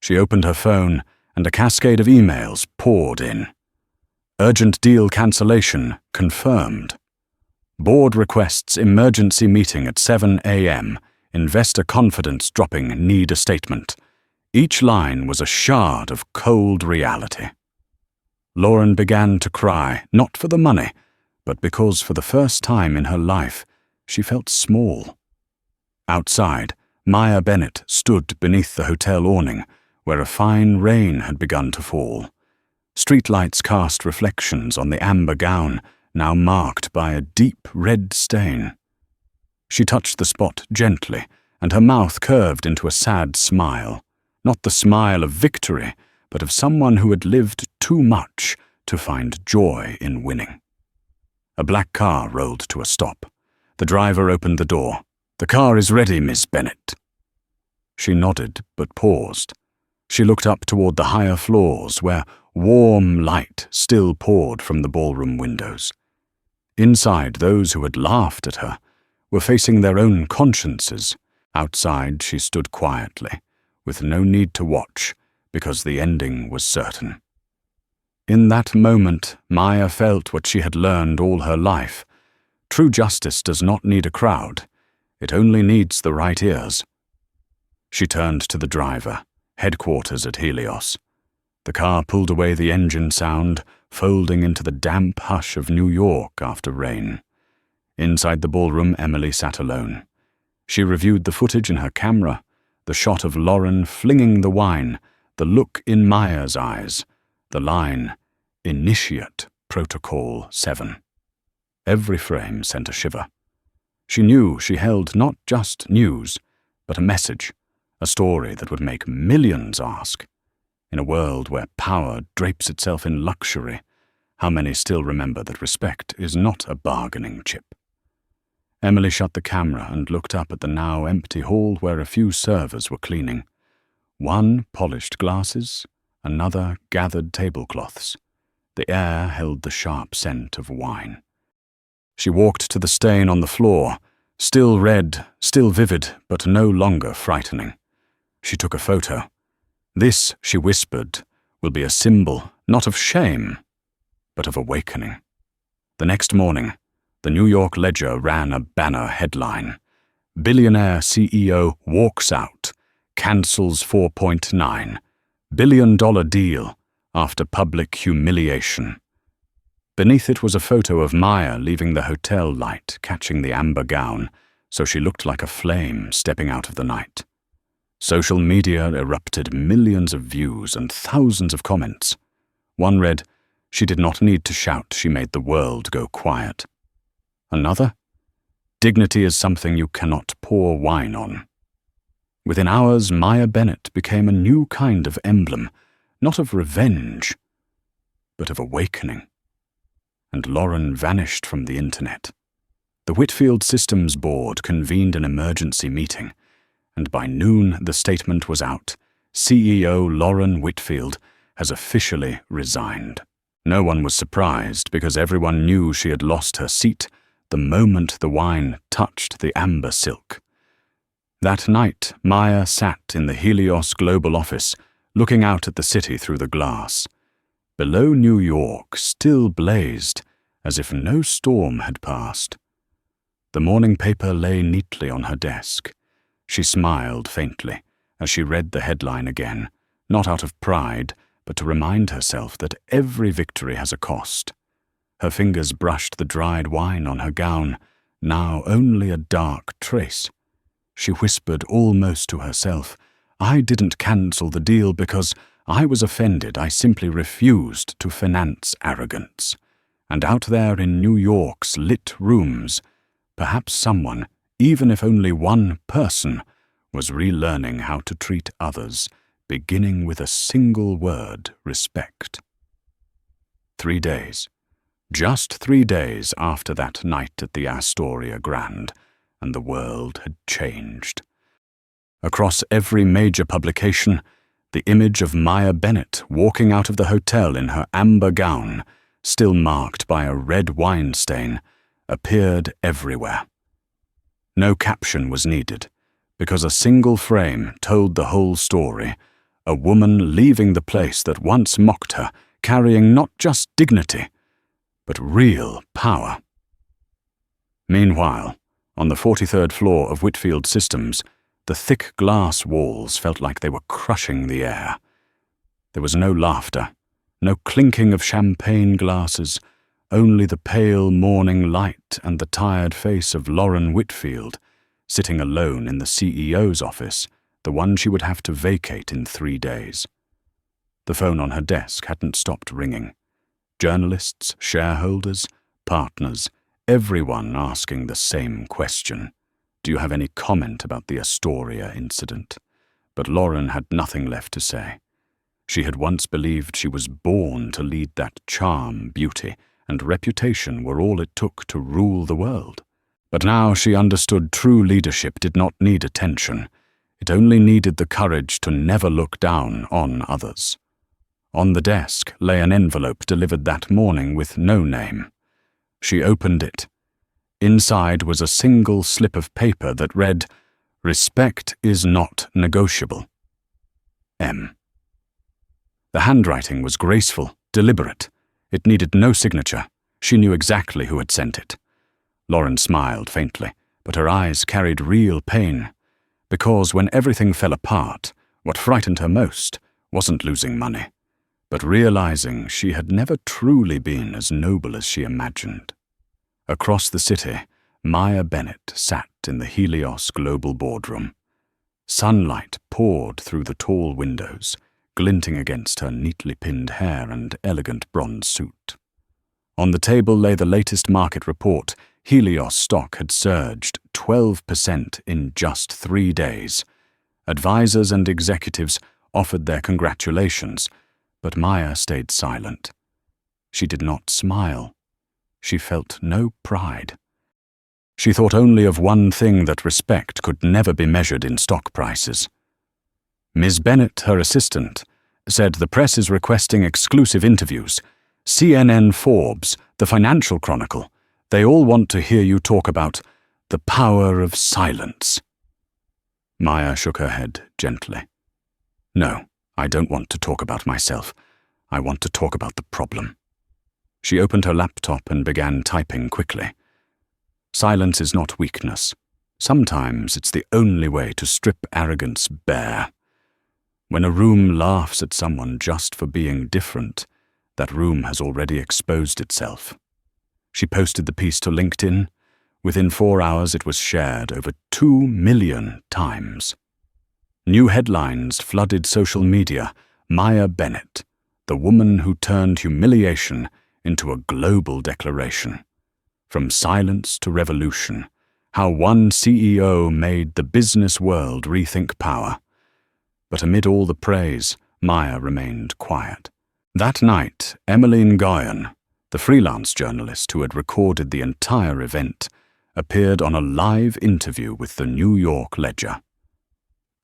She opened her phone, and a cascade of emails poured in. Urgent deal cancellation confirmed. Board requests emergency meeting at 7 a.m. Investor confidence dropping, need a statement. Each line was a shard of cold reality. Lauren began to cry, not for the money, but because for the first time in her life, she felt small. Outside, Maya Bennett stood beneath the hotel awning, where a fine rain had begun to fall. Streetlights cast reflections on the amber gown, now marked by a deep red stain. She touched the spot gently, and her mouth curved into a sad smile. Not the smile of victory, but of someone who had lived too much to find joy in winning. A black car rolled to a stop. The driver opened the door. "The car is ready, Miss Bennett." She nodded, but paused. She looked up toward the higher floors, where warm light still poured from the ballroom windows. Inside, those who had laughed at her were facing their own consciences. Outside, she stood quietly, with no need to watch, because the ending was certain. In that moment, Maya felt what she had learned all her life. True justice does not need a crowd. It only needs the right ears. She turned to the driver, headquarters at Helios. The car pulled away, the engine sound folding into the damp hush of New York after rain. Inside the ballroom, Emily sat alone. She reviewed the footage in her camera, the shot of Lauren flinging the wine, the look in Maya's eyes, the line, "Initiate Protocol 7." Every frame sent a shiver. She knew she held not just news, but a message, a story that would make millions ask. In a world where power drapes itself in luxury, how many still remember that respect is not a bargaining chip? Emily shut the camera and looked up at the now empty hall where a few servers were cleaning. One polished glasses, another gathered tablecloths. The air held the sharp scent of wine. She walked to the stain on the floor, still red, still vivid, but no longer frightening. She took a photo. "This," she whispered, "will be a symbol, not of shame, but of awakening." The next morning, the New York Ledger ran a banner headline. "Billionaire CEO walks out, cancels $4.9 billion deal after public humiliation." Beneath it was a photo of Maya leaving the hotel light, catching the amber gown, so she looked like a flame stepping out of the night. Social media erupted, millions of views and thousands of comments. One read, "She did not need to shout, she made the world go quiet." Another, "Dignity is something you cannot pour wine on." Within hours, Maya Bennett became a new kind of emblem, not of revenge, but of awakening. And Lauren vanished from the internet. The Whitfield Systems Board convened an emergency meeting, and by noon the statement was out. CEO Lauren Whitfield has officially resigned. No one was surprised because everyone knew she had lost her seat the moment the wine touched the amber silk. That night, Maya sat in the Helios Global office, looking out at the city through the glass. Below New York still blazed, as if no storm had passed. The morning paper lay neatly on her desk. She smiled faintly as she read the headline again, not out of pride, but to remind herself that every victory has a cost. Her fingers brushed the dried wine on her gown, now only a dark trace. She whispered almost to herself, "I didn't cancel the deal because I was offended. I simply refused to finance arrogance." And out there in New York's lit rooms, perhaps someone, even if only one person, was relearning how to treat others, beginning with a single word, respect. 3 days. Just 3 days after that night at the Astoria Grand, and the world had changed. Across every major publication, the image of Maya Bennett walking out of the hotel in her amber gown, still marked by a red wine stain, appeared everywhere. No caption was needed, because a single frame told the whole story, a woman leaving the place that once mocked her, carrying not just dignity, but real power. Meanwhile, on the 43rd floor of Whitfield Systems, the thick glass walls felt like they were crushing the air. There was no laughter, no clinking of champagne glasses, only the pale morning light and the tired face of Lauren Whitfield, sitting alone in the CEO's office, the one she would have to vacate in 3 days. The phone on her desk hadn't stopped ringing. Journalists, shareholders, partners, everyone asking the same question. Do you have any comment about the Astoria incident? But Lauren had nothing left to say. She had once believed she was born to lead that charm, beauty, and reputation were all it took to rule the world. But now she understood true leadership did not need attention. It only needed the courage to never look down on others. On the desk lay an envelope delivered that morning with no name. She opened it. Inside was a single slip of paper that read, "Respect is not negotiable. M." The handwriting was graceful, deliberate. It needed no signature. She knew exactly who had sent it. Lauren smiled faintly, but her eyes carried real pain. Because when everything fell apart, what frightened her most wasn't losing money, but realizing she had never truly been as noble as she imagined. Across the city, Maya Bennett sat in the Helios Global boardroom. Sunlight poured through the tall windows, glinting against her neatly pinned hair and elegant bronze suit. On the table lay the latest market report. Helios stock had surged 12% in just 3 days. Advisors and executives offered their congratulations, but Maya stayed silent. She did not smile. She felt no pride. She thought only of one thing, that respect could never be measured in stock prices. Ms. Bennett, her assistant, said the press is requesting exclusive interviews. CNN, Forbes, the Financial Chronicle, they all want to hear you talk about the power of silence. Maya shook her head gently. No, I don't want to talk about myself. I want to talk about the problem. She opened her laptop and began typing quickly. Silence is not weakness. Sometimes it's the only way to strip arrogance bare. When a room laughs at someone just for being different, That room has already exposed itself. She posted the piece to LinkedIn. Within 4 hours it was shared over 2 million times. New headlines flooded social media. Maya Bennett, the woman who turned humiliation into a global declaration. From silence to revolution, how one CEO made the business world rethink power. But amid all the praise, Maya remained quiet. That night, Emmeline Guyon, the freelance journalist who had recorded the entire event, appeared on a live interview with the New York Ledger.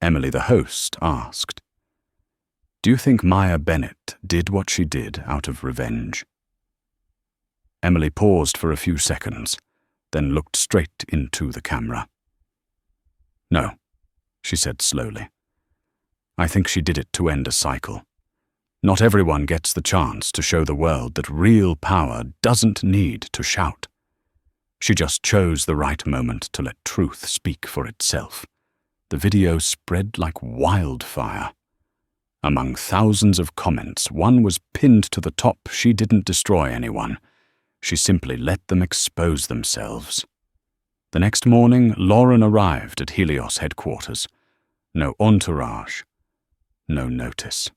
Emily, the host, asked, "Do you think Maya Bennett did what she did out of revenge?" Emily paused for a few seconds, then looked straight into the camera. "No," she said slowly. "I think she did it to end a cycle. Not everyone gets the chance to show the world that real power doesn't need to shout. She just chose the right moment to let truth speak for itself." The video spread like wildfire. Among thousands of comments, one was pinned to the top. She didn't destroy anyone. She simply let them expose themselves. The next morning, Lauren arrived at Helios headquarters. No entourage, no notice.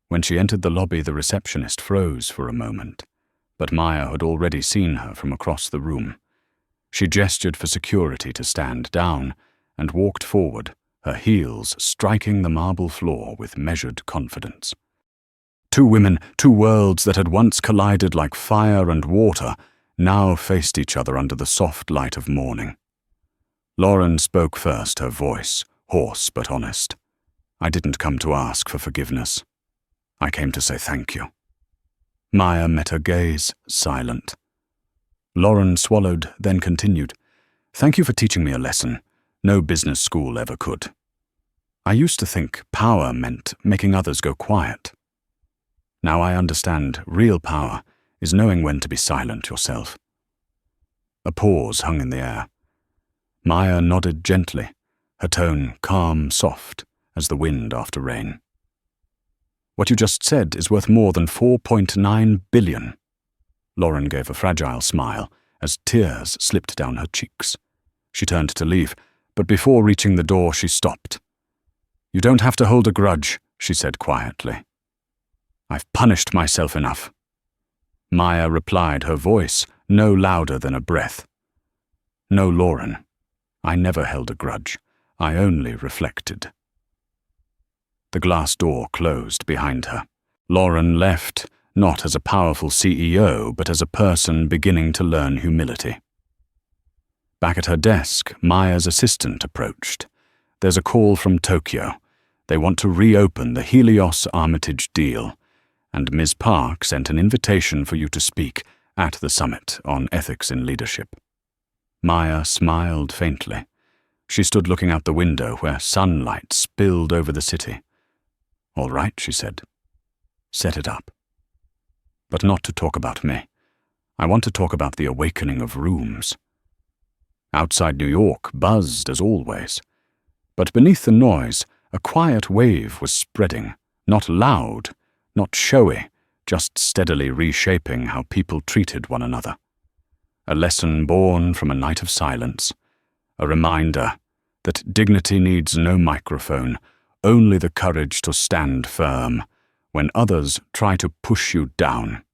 When she entered the lobby, the receptionist froze for a moment, but Maya had already seen her from across the room. She gestured for security to stand down and walked forward, her heels striking the marble floor with measured confidence. Two women, two worlds that had once collided like fire and water, now faced each other under the soft light of morning. Lauren spoke first, her voice hoarse but honest. "I didn't come to ask for forgiveness. I came to say thank you." Maya met her gaze, silent. Lauren swallowed, then continued, "Thank you for teaching me a lesson no business school ever could. I used to think power meant making others go quiet. Now I understand real power is knowing when to be silent yourself." A pause hung in the air. Maya nodded gently, her tone calm, soft, as the wind after rain. "What you just said is worth more than 4.9 billion. Lauren gave a fragile smile as tears slipped down her cheeks. She turned to leave, but before reaching the door she stopped. "You don't have to hold a grudge," she said quietly. "I've punished myself enough." Maya replied, her voice no louder than a breath. "No, Lauren, I never held a grudge. I only reflected." The glass door closed behind her. Lauren left, not as a powerful CEO, but as a person beginning to learn humility. Back at her desk, Maya's assistant approached. "There's a call from Tokyo. They want to reopen the Helios Armitage deal, and Ms. Park sent an invitation for you to speak at the summit on ethics in leadership." Maya smiled faintly. She stood looking out the window where sunlight spilled over the city. "All right," she said. "Set it up. But not to talk about me. I want to talk about the awakening of rooms." Outside New York buzzed as always. But beneath the noise, a quiet wave was spreading, not loud, not showy, just steadily reshaping how people treated one another. A lesson born from a night of silence, a reminder that dignity needs no microphone, only the courage to stand firm when others try to push you down.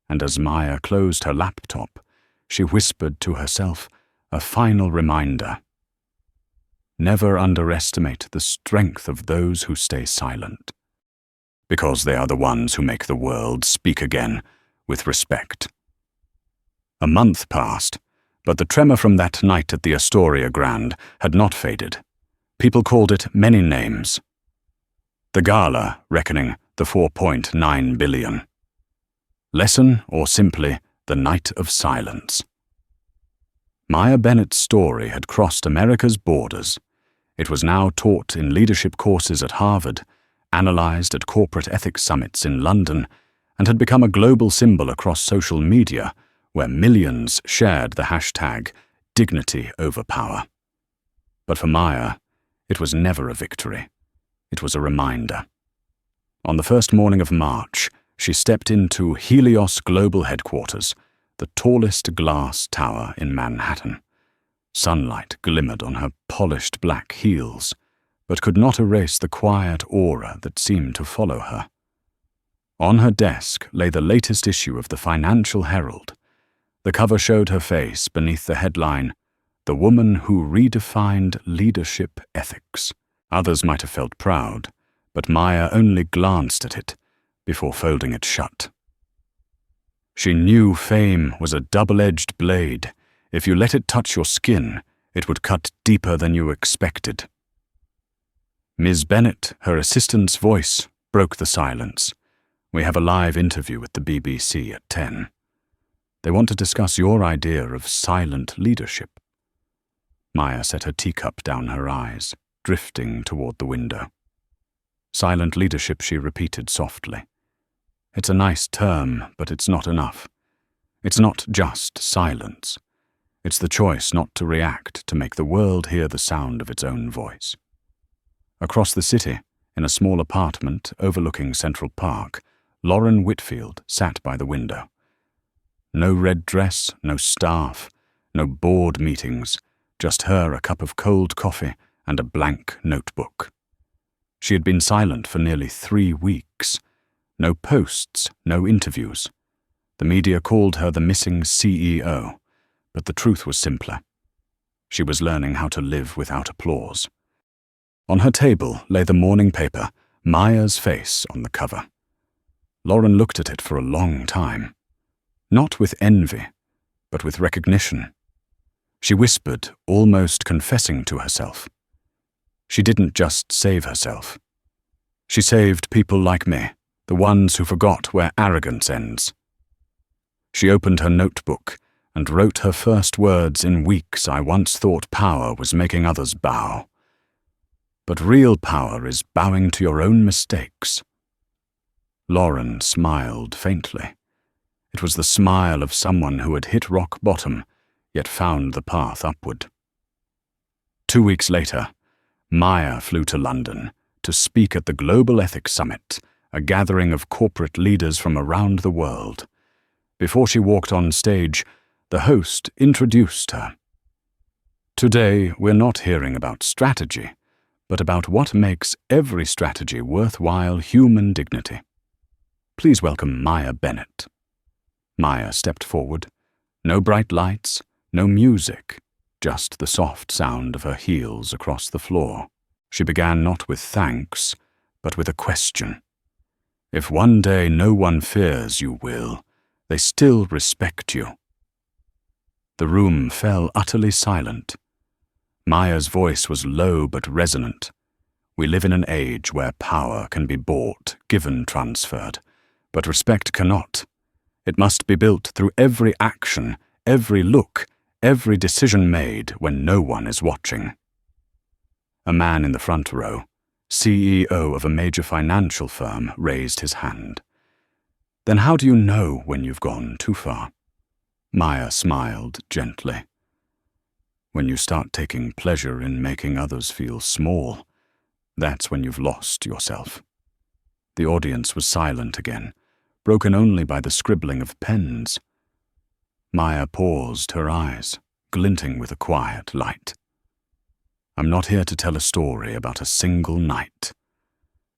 And as Maya closed her laptop, she whispered to herself a final reminder. Never underestimate the strength of those who stay silent, because they are the ones who make the world speak again with respect. A month passed, but the tremor from that night at the Astoria Grand had not faded. People called it many names. The Gala reckoning the 4.9 billion. Lesson, or simply the night of silence. Maya Bennett's story had crossed America's borders. It was now taught in leadership courses at Harvard, analyzed at corporate ethics summits in London, and had become a global symbol across social media, where millions shared the hashtag dignity over power. But for Maya, it was never a victory. It was a reminder. On the first morning of March, she stepped into Helios Global Headquarters, the tallest glass tower in Manhattan. Sunlight glimmered on her polished black heels, but could not erase the quiet aura that seemed to follow her. On her desk lay the latest issue of the Financial Herald. The cover showed her face beneath the headline, "The Woman Who Redefined Leadership Ethics." Others might have felt proud, but Maya only glanced at it before folding it shut. She knew fame was a double-edged blade. If you let it touch your skin, it would cut deeper than you expected. Ms. Bennett, her assistant's voice, broke the silence. "We have a live interview with the BBC at 10. They want to discuss your idea of silent leadership." Maya set her teacup down her eyes, drifting toward the window. "Silent leadership," she repeated softly. "It's a nice term, but it's not enough. It's not just silence. It's the choice not to react, to make the world hear the sound of its own voice." Across the city, in a small apartment overlooking Central Park, Lauren Whitfield sat by the window. No red dress, no staff, no board meetings, just her, a cup of cold coffee, and a blank notebook. She had been silent for nearly 3 weeks. No posts, no interviews. The media called her the missing CEO, but the truth was simpler. She was learning how to live without applause. On her table lay the morning paper, Maya's face on the cover. Lauren looked at it for a long time. Not with envy, but with recognition. She whispered, almost confessing to herself. She didn't just save herself. She saved people like me, the ones who forgot where arrogance ends. She opened her notebook and wrote her first words in weeks. "I once thought power was making others bow. But real power is bowing to your own mistakes." Lauren smiled faintly. It was the smile of someone who had hit rock bottom, yet found the path upward. 2 weeks later, Maya flew to London to speak at the Global Ethics Summit, a gathering of corporate leaders from around the world. Before she walked on stage, the host introduced her. "Today, we're not hearing about strategy, but about what makes every strategy worthwhile human dignity. Please welcome Maya Bennett." Maya stepped forward. No bright lights, no music, just the soft sound of her heels across the floor. She began not with thanks, but with a question. If one day no one fears you, Will, they still respect you. The room fell utterly silent. Maya's voice was low but resonant. We live in an age where power can be bought, given, transferred, but respect cannot. It must be built through every action, every look, every decision made when no one is watching. A man in the front row, CEO of a major financial firm, raised his hand. "Then how do you know when you've gone too far?" Maya smiled gently. "When you start taking pleasure in making others feel small, that's when you've lost yourself." The audience was silent again, broken only by the scribbling of pens. Maya paused, her eyes glinting with a quiet light. "I'm not here to tell a story about a single night.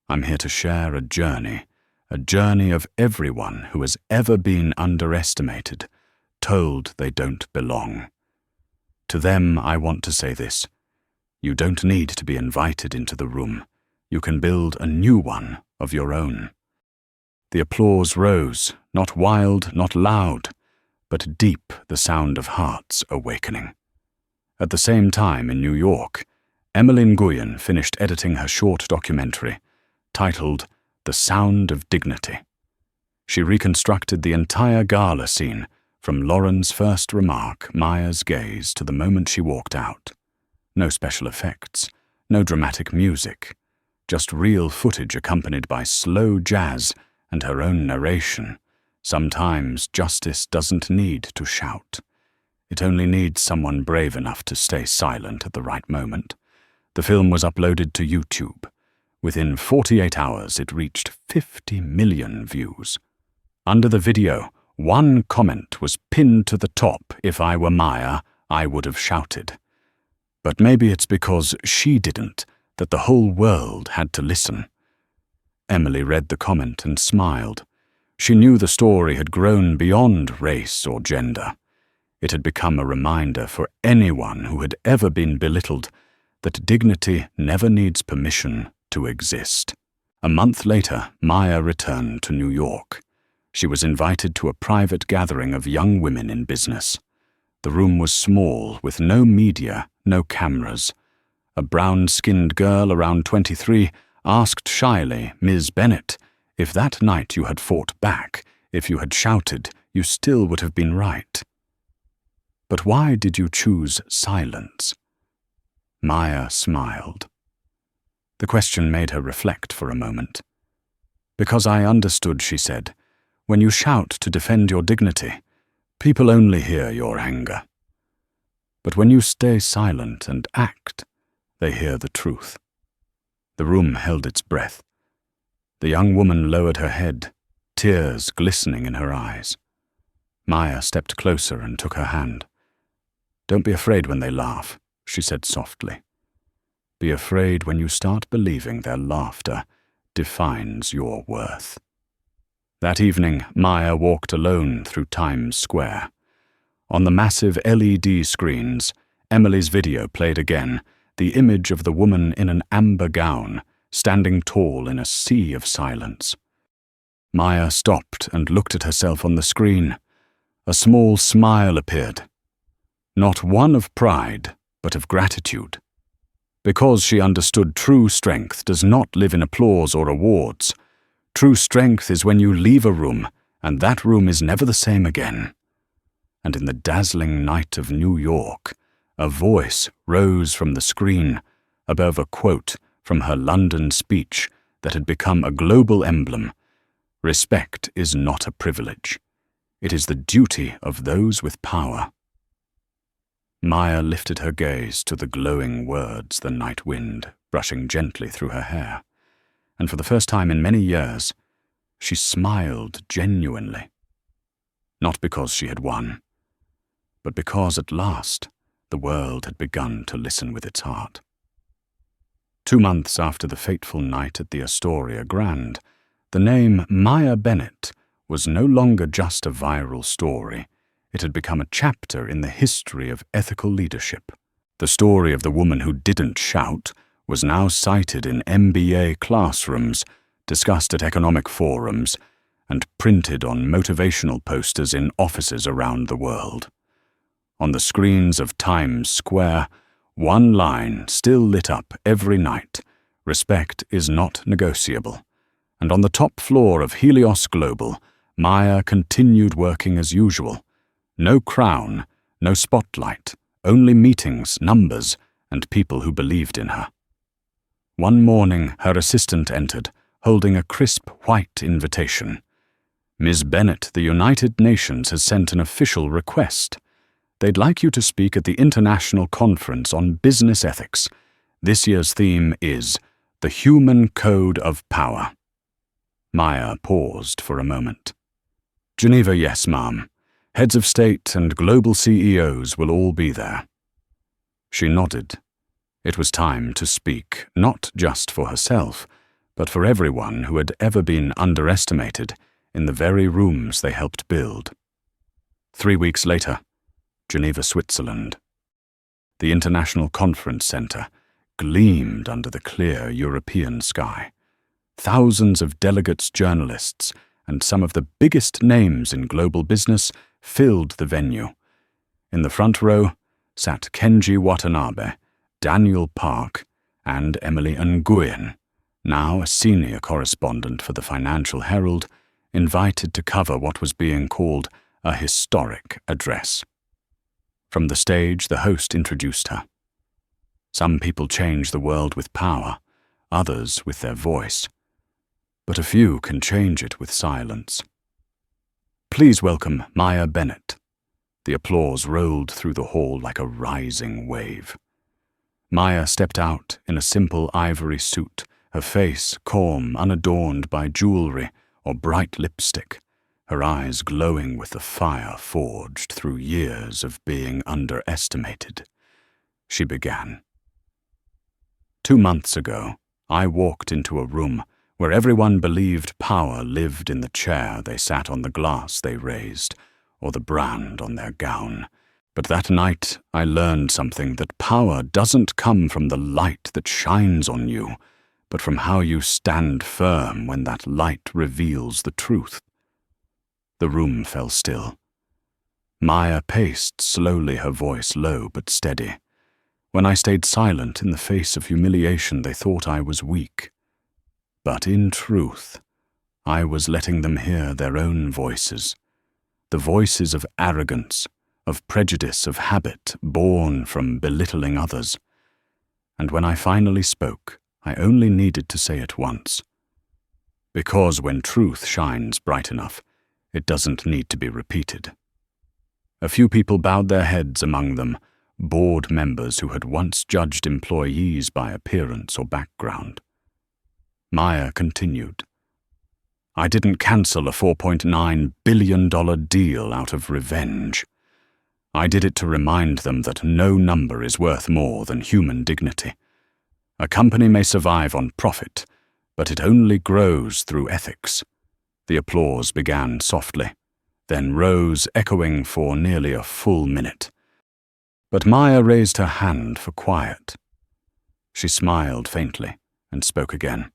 I'm here to share a journey of everyone who has ever been underestimated, told they don't belong. To them, I want to say this: you don't need to be invited into the room. You can build a new one of your own." The applause rose, not wild, not loud, but deep, the sound of hearts awakening. At the same time in New York, Emmeline Guyen finished editing her short documentary, titled The Sound of Dignity. She reconstructed the entire gala scene, from Lauren's first remark, Maya's gaze, to the moment she walked out. No special effects, no dramatic music, just real footage accompanied by slow jazz and her own narration. Sometimes justice doesn't need to shout. It only needs someone brave enough to stay silent at the right moment. The film was uploaded to YouTube. Within 48 hours, it reached 50 million views. Under the video, one comment was pinned to the top. If I were Maya, I would have shouted. But maybe it's because she didn't that the whole world had to listen. Emily read the comment and smiled. She knew the story had grown beyond race or gender. It had become a reminder for anyone who had ever been belittled that dignity never needs permission to exist. A month later, Maya returned to New York. She was invited to a private gathering of young women in business. The room was small, with no media, no cameras. A brown-skinned girl around 23 asked shyly Ms. Bennett, if that night you had fought back, if you had shouted, you still would have been right. But why did you choose silence? Maya smiled. The question made her reflect for a moment. Because I understood, she said, when you shout to defend your dignity, people only hear your anger. But when you stay silent and act, they hear the truth. The room held its breath. The young woman lowered her head, tears glistening in her eyes. Maya stepped closer and took her hand. Don't be afraid when they laugh, she said softly. Be afraid when you start believing their laughter defines your worth. That evening, Maya walked alone through Times Square. On the massive LED screens, Emily's video played again, the image of the woman in an amber gown, standing tall in a sea of silence. Maya stopped and looked at herself on the screen. A small smile appeared. Not one of pride, but of gratitude. Because she understood true strength does not live in applause or awards. True strength is when you leave a room, and that room is never the same again. And in the dazzling night of New York, a voice rose from the screen above a quote from her London speech that had become a global emblem. Respect is not a privilege. It is the duty of those with power. Maya lifted her gaze to the glowing words, the night wind brushing gently through her hair. And for the first time in many years, she smiled genuinely. Not because she had won, but because at last the world had begun to listen with its heart. 2 months after the fateful night at the Astoria Grand, the name Maya Bennett was no longer just a viral story. It had become a chapter in the history of ethical leadership. The story of the woman who didn't shout was now cited in MBA classrooms, discussed at economic forums, and printed on motivational posters in offices around the world. On the screens of Times Square, one line still lit up every night: respect is not negotiable. And on the top floor of Helios Global, Maya continued working as usual. No crown, no spotlight, only meetings, numbers, and people who believed in her. One morning, her assistant entered, holding a crisp white invitation. Ms. Bennett, the United Nations has sent an official request. They'd like you to speak at the International Conference on Business Ethics. This year's theme is The Human Code of Power. Maya paused for a moment. Geneva, yes, ma'am. Heads of state and global CEOs will all be there. She nodded. It was time to speak, not just for herself, but for everyone who had ever been underestimated in the very rooms they helped build. 3 weeks later, Geneva, Switzerland. The International Conference Center gleamed under the clear European sky. Thousands of delegates, journalists, and some of the biggest names in global business filled the venue. In the front row sat Kenji Watanabe, Daniel Park, and Emily Nguyen, now a senior correspondent for the Financial Herald, invited to cover what was being called a historic address. From the stage, the host introduced her. Some people change the world with power, others with their voice. But a few can change it with silence. Please welcome Maya Bennett. The applause rolled through the hall like a rising wave. Maya stepped out in a simple ivory suit, her face calm, unadorned by jewelry or bright lipstick. her eyes glowing with the fire forged through years of being underestimated. She began. 2 months ago, I walked into a room where everyone believed power lived in the chair they sat on, the glass they raised, or the brand on their gown. But that night I learned something, that power doesn't come from the light that shines on you, but from how you stand firm when that light reveals the truth. The room fell still. Maya paced slowly, her voice low but steady. When I stayed silent in the face of humiliation, they thought I was weak. But in truth, I was letting them hear their own voices, the voices of arrogance, of prejudice, of habit born from belittling others. And when I finally spoke, I only needed to say it once. Because when truth shines bright enough, it doesn't need to be repeated. A few people bowed their heads, among them board members who had once judged employees by appearance or background. Maya continued. I didn't cancel a $4.9 billion deal out of revenge. I did it to remind them that no number is worth more than human dignity. A company may survive on profit, but it only grows through ethics. The applause began softly, then rose, echoing for nearly a full minute. But Maya raised her hand for quiet. She smiled faintly and spoke again.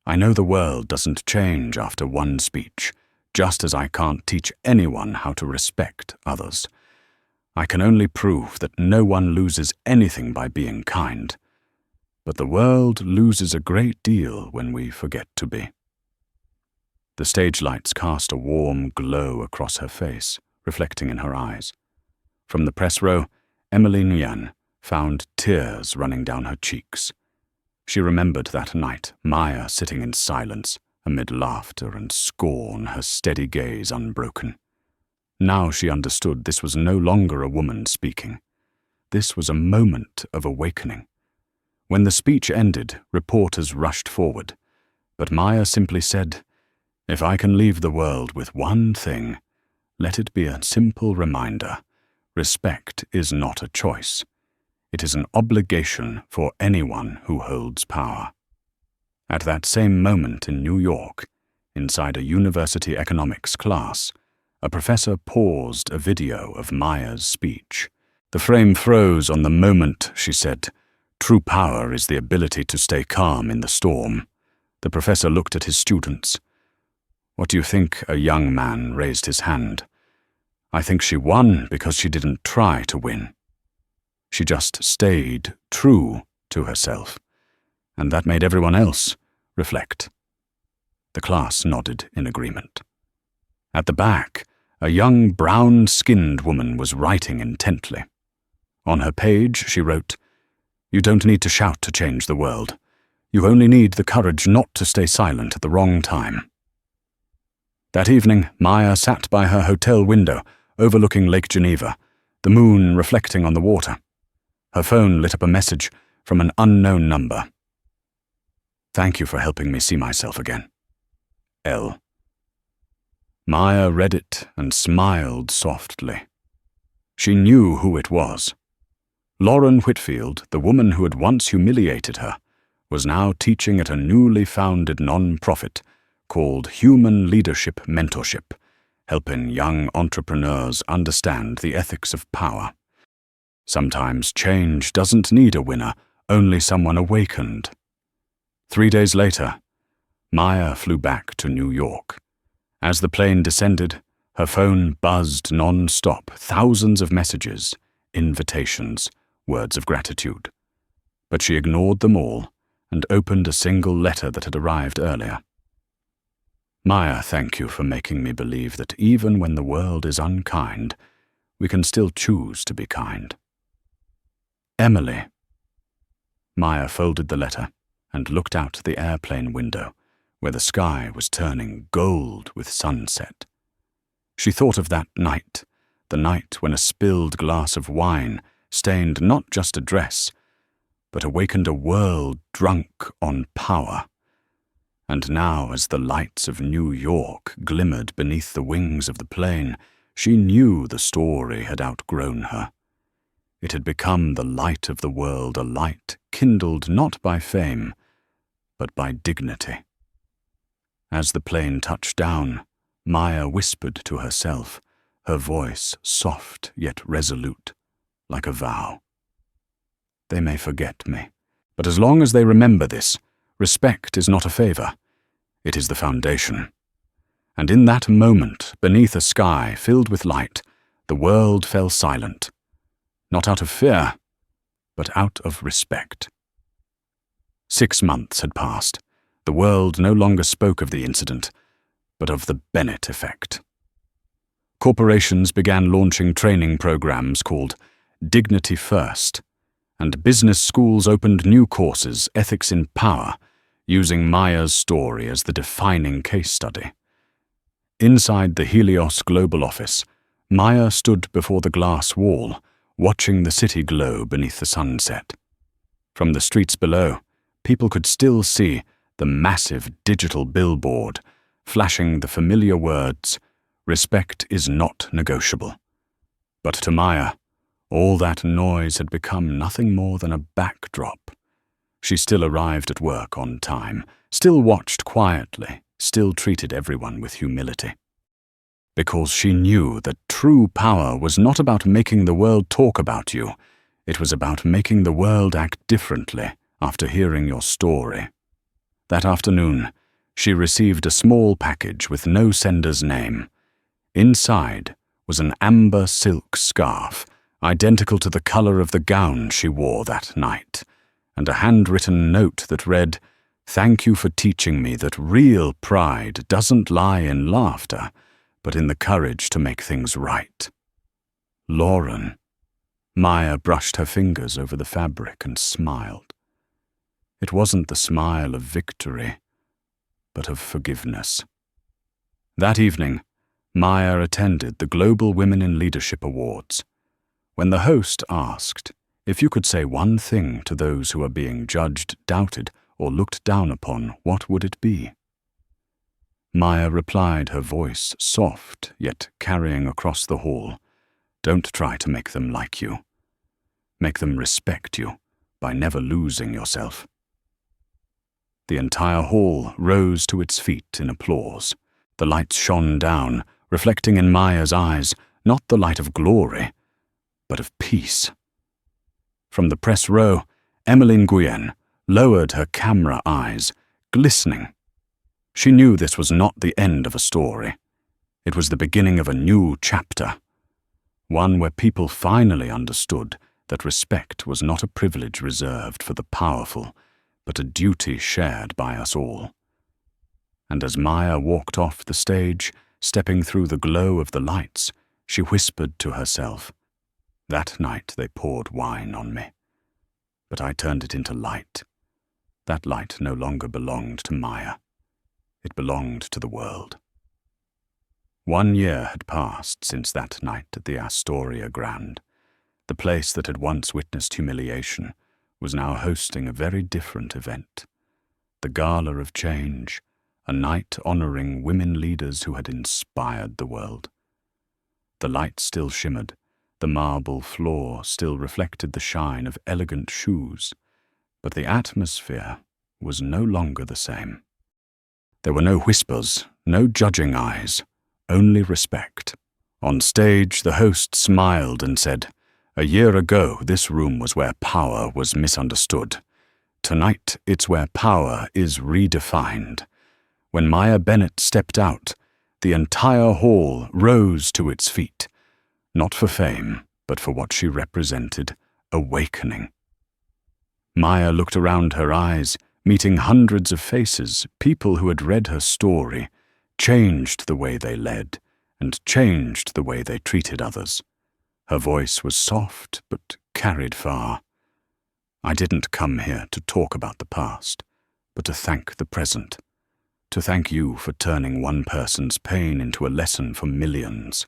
I know the world doesn't change after one speech, just as I can't teach anyone how to respect others. I can only prove that no one loses anything by being kind. But the world loses a great deal when we forget to be. The stage lights cast a warm glow across her face, reflecting in her eyes. From the press row, Emily Nguyen found tears running down her cheeks. She remembered that night, Maya sitting in silence, amid laughter and scorn, her steady gaze unbroken. Now she understood this was no longer a woman speaking. This was a moment of awakening. When the speech ended, reporters rushed forward, but Maya simply said, If I can leave the world with one thing, let it be a simple reminder. Respect is not a choice. It is an obligation for anyone who holds power. At that same moment in New York, inside a university economics class, a professor paused a video of Maya's speech. The frame froze on the moment she said, True power is the ability to stay calm in the storm. The professor looked at his students. What do you think? A young man raised his hand. I think she won because she didn't try to win. She just stayed true to herself, and that made everyone else reflect. The class nodded in agreement. At the back, a young brown-skinned woman was writing intently. On her page, she wrote, You don't need to shout to change the world. You only need the courage not to stay silent at the wrong time. That evening, Maya sat by her hotel window, overlooking Lake Geneva, the moon reflecting on the water. Her phone lit up a message from an unknown number. Thank you for helping me see myself again. L. Maya read it and smiled softly. She knew who it was. Lauren Whitfield, the woman who had once humiliated her, was now teaching at a newly founded non-profit called Human Leadership Mentorship, helping young entrepreneurs understand the ethics of power. Sometimes change doesn't need a winner, only someone awakened. 3 days later, Maya flew back to New York. As the plane descended, her phone buzzed non-stop, thousands of messages, invitations, words of gratitude. But she ignored them all and opened a single letter that had arrived earlier. Maya, thank you for making me believe that even when the world is unkind, we can still choose to be kind. Emily. Maya folded the letter and looked out the airplane window, where the sky was turning gold with sunset. She thought of that night, the night when a spilled glass of wine stained not just a dress, but awakened a world drunk on power. And now, as the lights of New York glimmered beneath the wings of the plane, she knew the story had outgrown her. It had become the light of the world, a light kindled not by fame, but by dignity. As the plane touched down, Maya whispered to herself, her voice soft yet resolute, like a vow. They may forget me, but as long as they remember this, respect is not a favor. It is the foundation. And in that moment, beneath a sky filled with light, the world fell silent. Not out of fear, but out of respect. 6 months had passed. The world no longer spoke of the incident, but of the Bennett effect. Corporations began launching training programs called Dignity First, and business schools opened new courses, Ethics in Power, using Maya's story as the defining case study. Inside the Helios Global office, Maya stood before the glass wall, watching the city glow beneath the sunset. From the streets below, people could still see the massive digital billboard, flashing the familiar words, "Respect is not negotiable." But to Maya, all that noise had become nothing more than a backdrop. She still arrived at work on time, still watched quietly, still treated everyone with humility. Because she knew that true power was not about making the world talk about you, it was about making the world act differently after hearing your story. That afternoon, she received a small package with no sender's name. Inside was an amber silk scarf, identical to the color of the gown she wore that night, and a handwritten note that read, "Thank you for teaching me that real pride doesn't lie in laughter, but in the courage to make things right." Lauren. Maya brushed her fingers over the fabric and smiled. It wasn't the smile of victory, but of forgiveness. That evening, Maya attended the Global Women in Leadership Awards. When the host asked, "If you could say one thing to those who are being judged, doubted, or looked down upon, what would it be?" Maya replied, her voice soft yet carrying across the hall, "Don't try to make them like you. Make them respect you by never losing yourself." The entire hall rose to its feet in applause. The lights shone down, reflecting in Maya's eyes not the light of glory, but of peace. From the press row, Emmeline Nguyen lowered her camera eyes, glistening. She knew this was not the end of a story. It was the beginning of a new chapter, one where people finally understood that respect was not a privilege reserved for the powerful, but a duty shared by us all. And as Maya walked off the stage, stepping through the glow of the lights, she whispered to herself, "That night they poured wine on me, but I turned it into light. That light no longer belonged to Maya. It belonged to the world." 1 year had passed since that night at the Astoria Grand. The place that had once witnessed humiliation was now hosting a very different event. The Gala of Change, a night honoring women leaders who had inspired the world. The light still shimmered, the marble floor still reflected the shine of elegant shoes, but the atmosphere was no longer the same. There were no whispers, no judging eyes, only respect. On stage, the host smiled and said, "A year ago, this room was where power was misunderstood. Tonight, it's where power is redefined." When Maya Bennett stepped out, the entire hall rose to its feet, not for fame, but for what she represented, awakening. Maya looked around her eyes, meeting hundreds of faces, people who had read her story, changed the way they led, and changed the way they treated others. Her voice was soft, but carried far. "I didn't come here to talk about the past, but to thank the present. To thank you for turning one person's pain into a lesson for millions."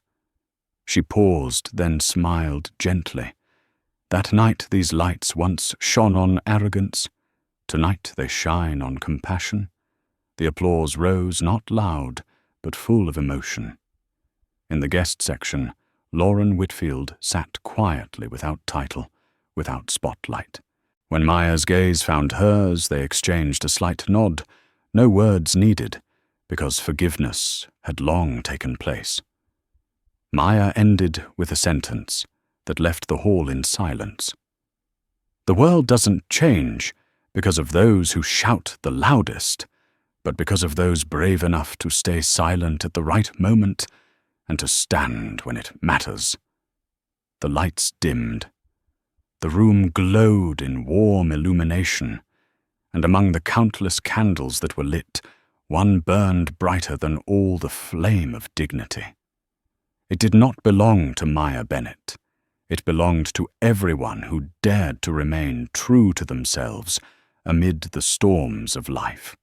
She paused, then smiled gently. That night these lights once shone on arrogance. Tonight they shine on compassion. The applause rose not loud, but full of emotion. In the guest section, Lauren Whitfield sat quietly without title, without spotlight. When Maya's gaze found hers, they exchanged a slight nod, no words needed, because forgiveness had long taken place. Maya ended with a sentence that left the hall in silence. The world doesn't change because of those who shout the loudest, but because of those brave enough to stay silent at the right moment and to stand when it matters. The lights dimmed. The room glowed in warm illumination, and among the countless candles that were lit, one burned brighter than all the flame of dignity. It did not belong to Maya Bennett. It belonged to everyone who dared to remain true to themselves amid the storms of life.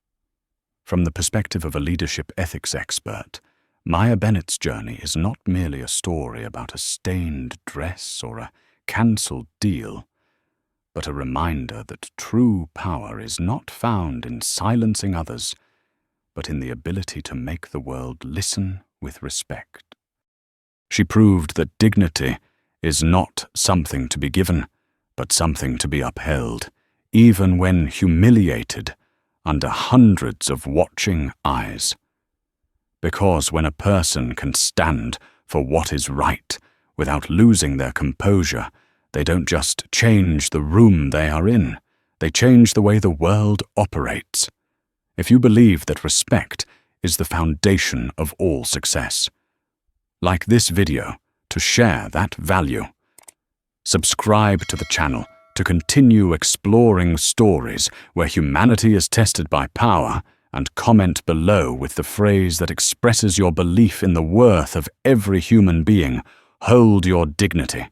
From the perspective of a leadership ethics expert, Maya Bennett's journey is not merely a story about a stained dress or a cancelled deal, but a reminder that true power is not found in silencing others, but in the ability to make the world listen with respect. She proved that dignity is not something to be given, but something to be upheld, even when humiliated under hundreds of watching eyes. Because when a person can stand for what is right without losing their composure, they don't just change the room they are in, they change the way the world operates. If you believe that respect is the foundation of all success, like this video to share that value. Subscribe to the channel to continue exploring stories where humanity is tested by power, and comment below with the phrase that expresses your belief in the worth of every human being. Hold your dignity.